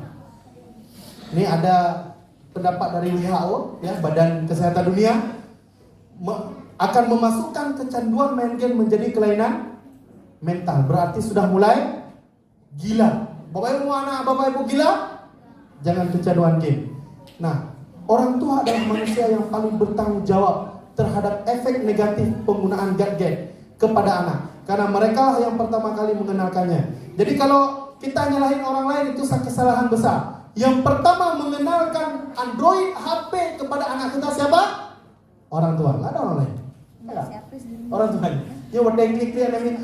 ini ada pendapat dari WHO, ya, Badan Kesehatan Dunia, akan memasukkan kecanduan main game menjadi kelainan mental. Berarti sudah mulai gila. Bapak Ibu mau anak Bapak Ibu gila? Jangan kecanduan game. Nah, orang tua adalah manusia yang paling bertanggung jawab terhadap efek negatif penggunaan gadget kepada anak, karena mereka lah yang pertama kali mengenalkannya. Jadi kalau kita nyalahin orang lain itu kesalahan besar. Yang pertama mengenalkan Android HP kepada anak kita siapa? Orang tua, nggak ada orang lain. Enggak. Orang tua. Ya udah klik dia namanya.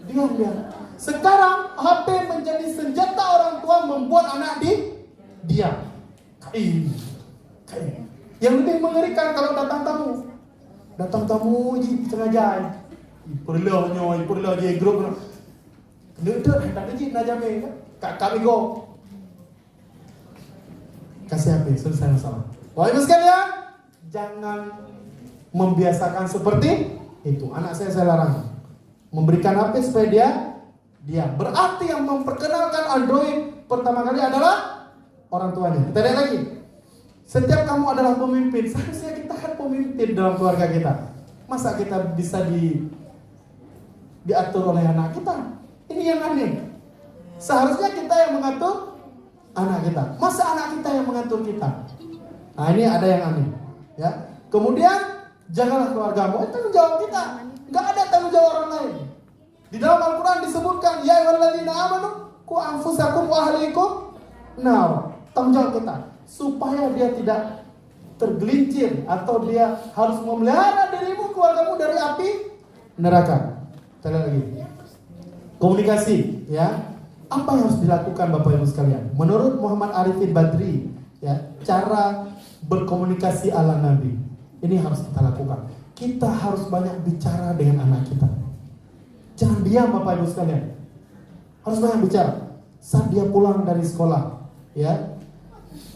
Dia. Sekarang HP menjadi senjata orang tua membuat anak diam. Yang lebih mengerikan kalau datang tamu di tengah jalan. Perlu dia grup. Duduk tak kecil nak jamin kan? Kami go. Kasih HP, selesai masalah. Bapak Ibu sekalian, jangan membiasakan seperti itu. Anak saya larang memberikan HP supaya dia. Berarti yang memperkenalkan Android pertama kali adalah orang tuanya. Kita lihat lagi. Setiap kamu adalah pemimpin, seharusnya kita kan pemimpin dalam keluarga kita. Masa kita bisa diatur oleh anak kita? Ini yang aneh. Seharusnya kita yang mengatur anak kita. Masa anak kita yang mengatur kita? Nah ini ada yang aneh, ya. Kemudian janganlah keluargamu, itu tanggung jawab kita. Gak ada tanggung jawab orang lain. Di dalam Al-Quran disebutkan, ya ayyuhalladzina amanu qu anfusakum wa ahlikum nar. Tanggung jawab kita supaya dia tidak tergelincir atau dia harus memelihara dirimu, keluargamu dari api neraka. Kita lihat lagi. Komunikasi, ya. Apa yang harus dilakukan Bapak Ibu sekalian? Menurut Muhammad Arifin Badri, ya, cara berkomunikasi ala Nabi. Ini harus kita lakukan. Kita harus banyak bicara dengan anak kita. Jangan diam Bapak Ibu sekalian. Harus banyak bicara. Saat dia pulang dari sekolah, ya,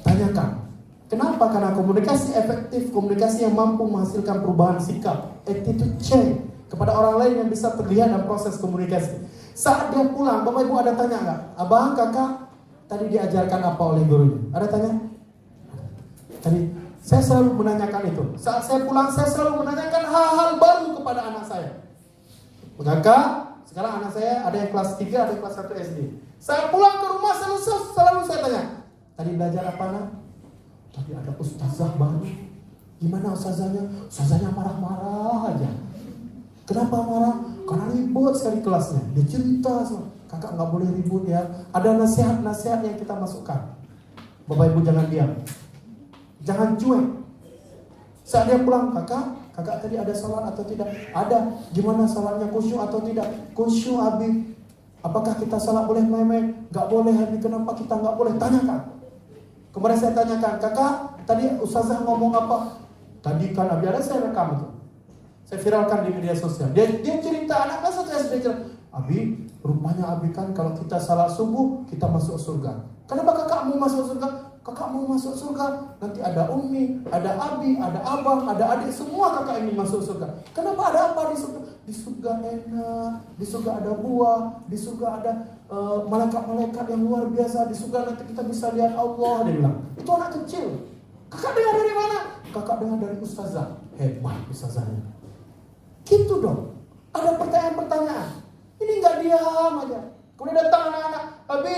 tanyakan. Kenapa? Karena komunikasi efektif, komunikasi yang mampu menghasilkan perubahan sikap, attitude change kepada orang lain yang bisa terlihat dalam proses komunikasi. Saat dia pulang, Bapak Ibu ada tanya nggak? Abang, kakak, tadi diajarkan apa oleh gurunya? Ada tanya? Tadi saya selalu menanyakan itu. Saat saya pulang, saya selalu menanyakan hal-hal baru kepada anak saya. Kakak, sekarang anak saya ada yang kelas 3, ada yang kelas 1 SD. Saya pulang ke rumah selalu saya tanya, tadi belajar apa nak? Tadi ada ustazah baru. Gimana ustazahnya? Ustazahnya marah-marah aja. Kenapa marah? Karena ribut sekali kelasnya. Dia cerita semua. Kakak nggak boleh ribut ya. Ada nasihat-nasihat yang kita masukkan. Bapak Ibu jangan diam. Jangan cuek. Saat dia pulang, kakak tadi ada salat atau tidak? Ada. Gimana salatnya, khusyuk atau tidak? Khusyuk Abi. Apakah kita salat boleh main-main? Nggak boleh Abi. Kenapa kita nggak boleh? Tanyakan. Kemarin saya tanyakan, kakak tadi ustazah ngomong apa? Tadi kan Abi ada saya rekam itu. Saya viralkan di media sosial. Dia cerita anak kelas 1 SD cerita, Abi, rupanya Abi kan kalau kita salat subuh kita masuk surga. Kenapa kakak mau masuk surga? Kakak mau masuk surga, nanti ada Umi, ada Abi, ada Abang, ada adik, semua kakak ingin masuk surga. Kenapa ada apa di surga? Di surga enak, di surga ada buah, di surga ada malaikat-malaikat yang luar biasa, di surga nanti kita bisa lihat Allah. Dia bilang, itu anak kecil. Kakak dengar dari mana? Kakak dengar dari ustazah. Hebat ustazahnya. Gitu dong. Ada pertanyaan-pertanyaan. Ini nggak diam aja. Kemudian datang anak-anak, Abi,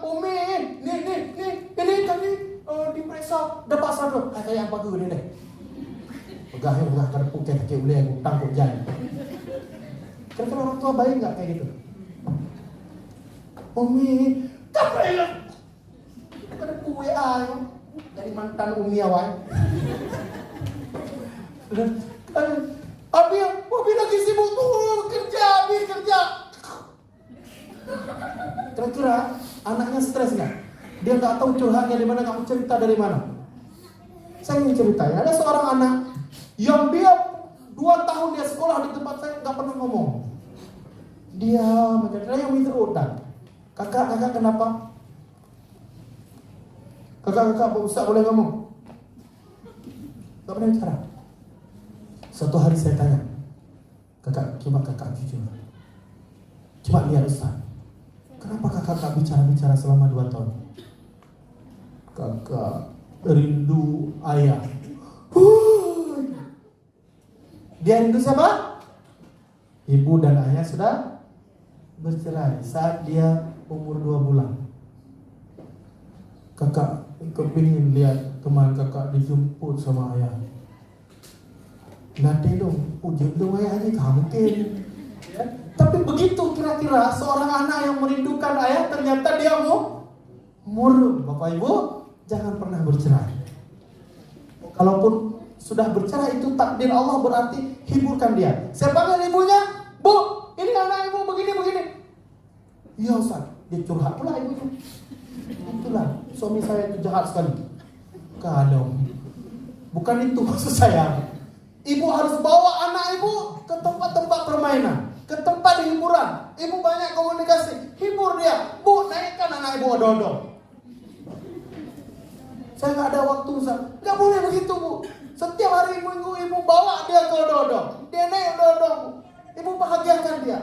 Umi, ini tadi diperiksa, dapat saldo. Kayak apa gue deh? Pegah kada puket kayak boleh utang kok jangan. Kira-kira orang tua baik nggak kayak gitu? Umi, kapan? Kada kue ayo dari mantan Umi awal. Abi lagi sibuk tuh kerja. Kira-kira anaknya stres nggak? Dia nggak tahu curhatnya di mana, kamu cerita dari mana? Saya ingin ceritain, ada seorang anak yang dia 2 tahun dia sekolah di tempat saya nggak pernah ngomong. Dia macam yang minta utang. Kakak kenapa? Kakak Ustaz boleh ngomong? Nggak pernah bicara. Suatu hari saya tanya, kakak jujur. Coba lihat Ustaz. Kenapa kakak bicara selama 2 tahun? Kakak rindu ayah. Dia rindu siapa? Ibu dan ayah sudah bercerai saat dia umur 2 bulan. Kakak kepingin lihat teman kakak dijemput sama ayah. Nanti dong, ujung dong ayahnya kamu mungkin. Tapi begitu kira-kira seorang anak yang merindukan ayah ternyata dia mau murung. Bapak Ibu, jangan pernah bercerai. Kalaupun sudah bercerai itu takdir Allah, berarti hiburkan dia. Saya panggil ibunya, Bu, ini anak ibu begini. Iya Ustaz, dia curhat pula ibunya. Itulah, suami saya itu jahat sekali. Kadang, bukan itu maksud saya. Ibu harus bawa anak ibu ke tempat-tempat permainan, ke tempat hiburan. Ibu banyak komunikasi, hibur dia. Bu, naikkan anak ibu odol-odol. Saya nggak ada waktu, Ustaz. Nggak boleh begitu, Bu. Setiap hari ibu bawa dia ke odol-odol. Dia naik odol-odol, Bu. Ibu bahagiakan dia.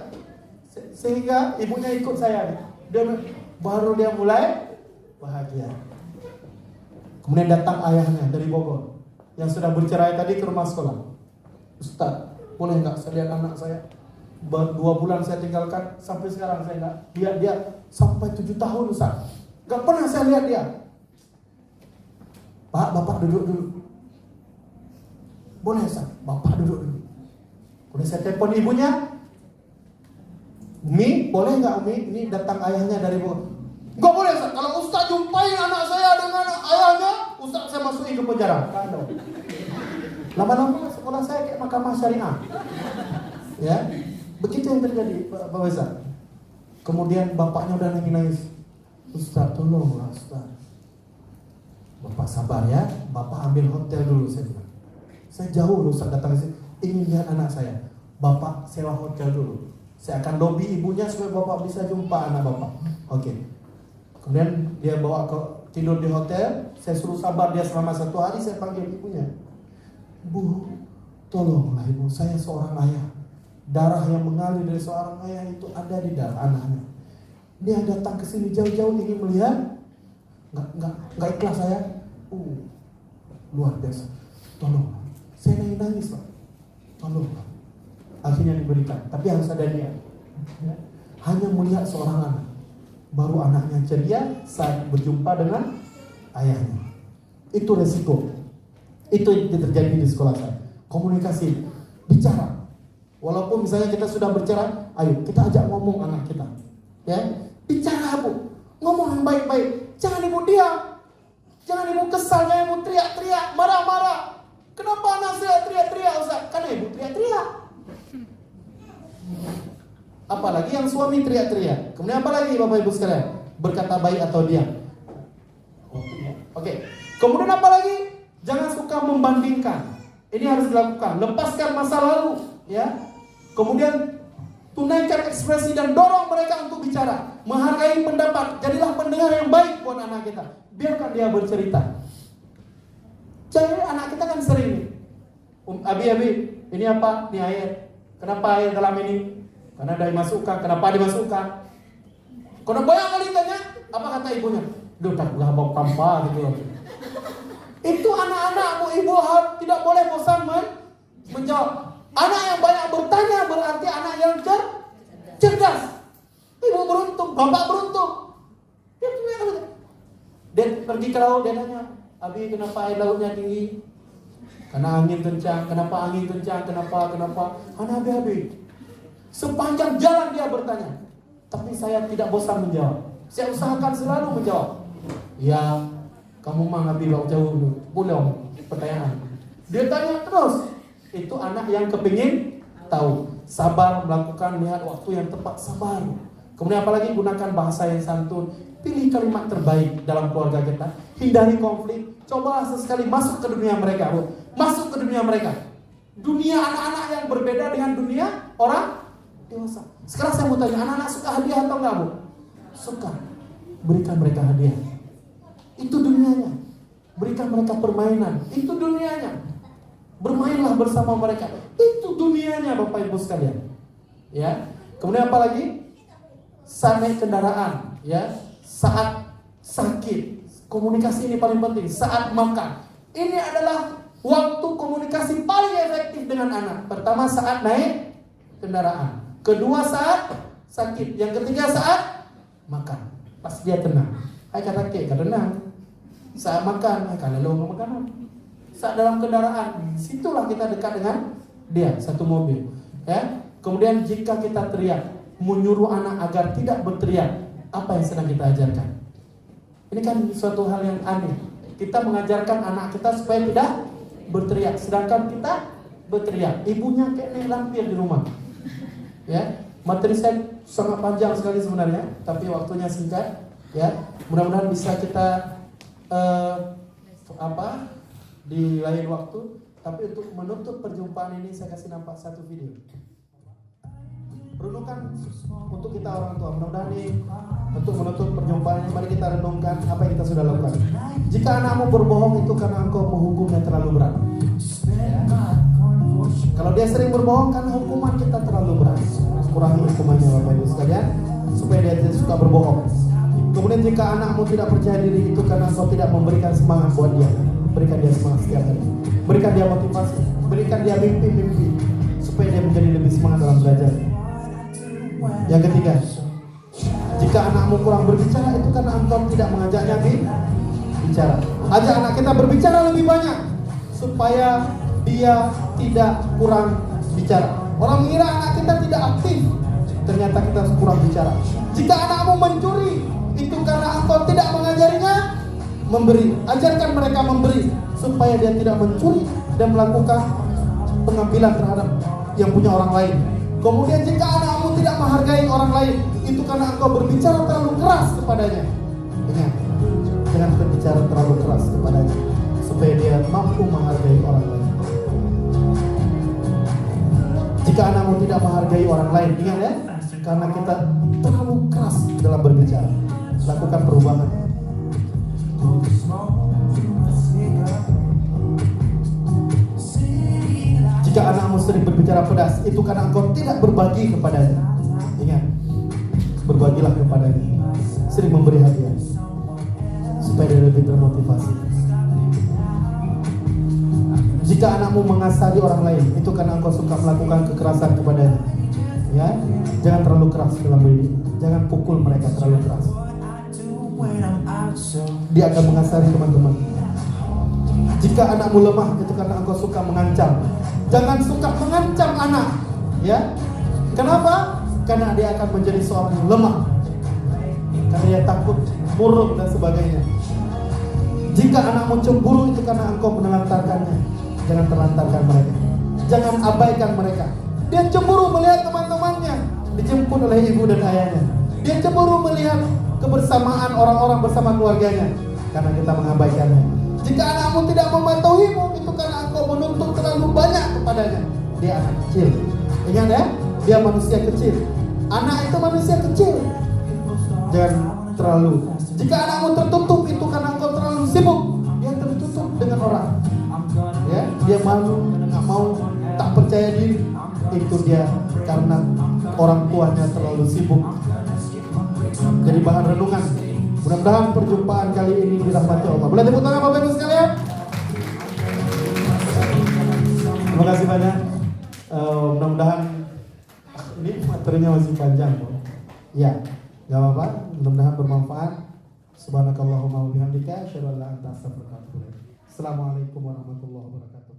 Sehingga ibunya ikut saya. Baru dia mulai bahagia. Kemudian datang ayahnya dari Bogor yang sudah bercerai tadi ke rumah sekolah. Ustaz, boleh nggak saya lihat anak saya? 2 bulan saya tinggalkan, sampai sekarang saya nggak lihat dia sampai 7 tahun Ustaz. Nggak pernah saya lihat dia. Pak, Bapak duduk dulu. Boleh Ustaz, Bapak duduk dulu. Kemudian saya telepon ibunya. Umi, boleh nggak Umi? Ini datang ayahnya dari Bogor. Nggak boleh Ustaz, kalau Ustaz jumpain anak saya dengan ayahnya, Ustaz saya masukin ke penjara. Kado. Lama-lama sekolah saya kayak mahkamah syariah. Ya, begitu yang terjadi, Pak Ustaz. Kemudian bapaknya udah nangis. Ustaz, tolonglah Ustaz. Bapak sabar ya, Bapak ambil hotel dulu, saya bilang. Saya jauh Ustaz datang ke sini, ingin lihat anak saya. Bapak sewa hotel dulu. Saya akan lobby ibunya supaya Bapak bisa jumpa anak Bapak. Oke. Kemudian dia bawa ke tidur di hotel. Saya suruh sabar dia selama 1 hari. Saya panggil ibunya. Bu, tolonglah ibu, saya seorang ayah. Darah yang mengalir dari seorang ayah itu ada di darah anaknya. Dia datang ke sini jauh-jauh ingin melihat. Nggak ikhlas saya. Luar biasa. Tolonglah. Saya nangis Pak. Tolonglah. Akhirnya diberikan. Tapi harus ada dia. Hanya melihat seorang anak. Baru anaknya ceria saat berjumpa dengan ayahnya. Itu resiko. Itu yang terjadi di sekolah saya. Komunikasi, bicara. Walaupun misalnya kita sudah bercerai, ayo kita ajak ngomong anak kita. Ya, bicara Bu. Ngomong yang baik-baik. Jangan ibu diam. Jangan ibu kesal, jangan ibu teriak-teriak, marah-marah. Kenapa anak saya teriak-teriak Ustaz? Karena ibu teriak-teriak. Apalagi yang suami teriak-teriak. Kemudian apa lagi Bapak Ibu sekalian? Berkata baik atau diam. Oke. Kemudian apa lagi? Jangan suka suka membandingkan. Ini harus dilakukan. Lepaskan masa lalu, ya. Kemudian tunaikan ekspresi dan dorong mereka untuk bicara, menghargai pendapat. Jadilah pendengar yang baik buat anak kita. Biarkan dia bercerita. Jadi anak kita kan sering, Abi, ini apa? Ini air. Kenapa air dalam ini? Karena ada dimasukkan. Kenapa dimasukkan? Kalau banyak kali tanya, apa kata ibunya? Duh, tak bau kampa gitu. Itu anak-anak, ibu tidak boleh bosan menjawab. Anak yang banyak bertanya berarti anak yang cerdas. Ibu beruntung, bapak beruntung. Dia pergi ke laut, dia tanya, Abi, kenapa air lautnya tinggi? Karena angin kencang. Kenapa angin kencang? Kenapa? Anak Abi. Sepanjang jalan dia bertanya, tapi saya tidak bosan menjawab. Saya usahakan selalu menjawab. Ya, kamu mah Abi jauh pulang pertanyaan. Dia tanya terus. Itu anak yang kepingin tahu. Sabar melakukan, lihat waktu yang tepat, sabar. Kemudian apalagi gunakan bahasa yang santun. Pilih kalimat terbaik dalam keluarga kita. Hindari konflik. Cobalah sesekali masuk ke dunia mereka. Masuk ke dunia mereka. Dunia anak-anak yang berbeda dengan dunia orang dewasa. Sekarang saya mau tanya, anak-anak suka hadiah atau enggak, Bu? Suka. Berikan mereka hadiah. Itu dunianya. Berikan mereka permainan. Itu dunianya. Bermainlah bersama mereka. Itu dunianya, Bapak Ibu sekalian. Ya. Kemudian apa lagi? Saat naik kendaraan, ya. Saat sakit. Komunikasi ini paling penting. Saat makan. Ini adalah waktu komunikasi paling efektif dengan anak. Pertama saat naik kendaraan. Kedua saat sakit. Yang ketiga saat makan. Pas dia tenang. Hai kata ke, tenang. Saat makan, kalau lo makanan. Saat dalam kendaraan, situlah kita dekat dengan dia, satu mobil. Ya. Kemudian jika kita teriak, menyuruh anak agar tidak berteriak, apa yang sedang kita ajarkan? Ini kan suatu hal yang aneh. Kita mengajarkan anak kita supaya tidak berteriak, sedangkan kita berteriak. Ibunya kayak lampir di rumah. Ya, materi saya sangat panjang sekali sebenarnya, tapi waktunya singkat. Ya, mudah-mudahan bisa kita di lain waktu. Tapi untuk menutup perjumpaan ini saya kasih nampak satu video. Renungkan untuk kita orang tua. Mudah-mudahan ini untuk menutup perjumpaan ini, mari kita renungkan apa yang kita sudah lakukan. Jika anakmu berbohong itu karena engkau menghukumnya terlalu berat. Ya. Kalau dia sering berbohong karena hukuman kita terlalu berat. Kurangi hukumannya Bapak Ibu sekalian supaya dia tidak suka berbohong. Kemudian jika anakmu tidak percaya diri itu karena engkau tidak memberikan semangat buat dia. Berikan dia semangat setiap hari. Berikan dia motivasi. Berikan dia mimpi-mimpi supaya dia menjadi lebih semangat dalam belajar. Yang ketiga, jika anakmu kurang berbicara itu karena engkau tidak mengajaknya bicara. Ajak anak kita berbicara lebih banyak supaya dia tidak kurang bicara. Orang mengira anak kita tidak aktif, ternyata kita kurang bicara. Jika anakmu mencuri itu karena engkau tidak mengajarinya memberi. Ajarkan mereka memberi supaya dia tidak mencuri dan melakukan pengambilan terhadap yang punya orang lain. Kemudian jika anakmu tidak menghargai orang lain, itu karena engkau berbicara terlalu keras kepadanya. Ingat, jangan berbicara terlalu keras kepadanya supaya dia mampu menghargai orang lain. Jika anakmu tidak menghargai orang lain, ingat ya, karena kita terlalu keras dalam berbicara. Lakukan perubahan. Jika anakmu sering berbicara pedas, itu karena engkau tidak berbagi kepadanya. Ingat, berbagilah kepadanya. Sering memberi hadiah supaya dia lebih termotivasi. Jika anakmu mengasari orang lain, itu karena engkau suka melakukan kekerasan kepadanya. Ya, jangan terlalu keras dalam mendidik. Jangan pukul mereka terlalu keras. Dia akan mengasari teman-teman. Jika anakmu lemah, itu karena engkau suka mengancam. Jangan suka mengancam anak. Ya, kenapa? Karena dia akan menjadi seorang yang lemah. Karena dia takut, murung dan sebagainya. Jika anakmu cemburu, itu karena engkau menelantarkannya. Jangan terlantarkan mereka. Jangan abaikan mereka. Dia cemburu melihat teman-temannya dijemput oleh ibu dan ayahnya. Dia cemburu melihat kebersamaan orang-orang bersama keluarganya karena kita mengabaikannya. Jika anakmu tidak mematuhimu, itu karena engkau menuntut terlalu banyak kepadanya. Dia anak kecil. Ingat ya, dia manusia kecil. Anak itu manusia kecil. Jangan terlalu. Jika anakmu tertutup, itu karena engkau terlalu sibuk. Dia tertutup dengan orang. Ya, dia malu, nggak mau, tak percaya diri. Itu dia karena orang tuanya terlalu sibuk. Jadi bahan renungan. Mudah-mudahan perjumpaan kali ini dirahmati Allah. Boleh tepuk tangan Bapak Ibu sekalian? Terima kasih banyak. Mudah-mudahan ini materinya masih panjang, ya, nggak apa-apa. Mudah-mudahan bermanfaat. Subhanakallahumma wa bihamdika, asyhadu an la ilaha illa anta, astaghfiruka wa atubu ilaik. Assalamualaikum warahmatullahi wabarakatuh.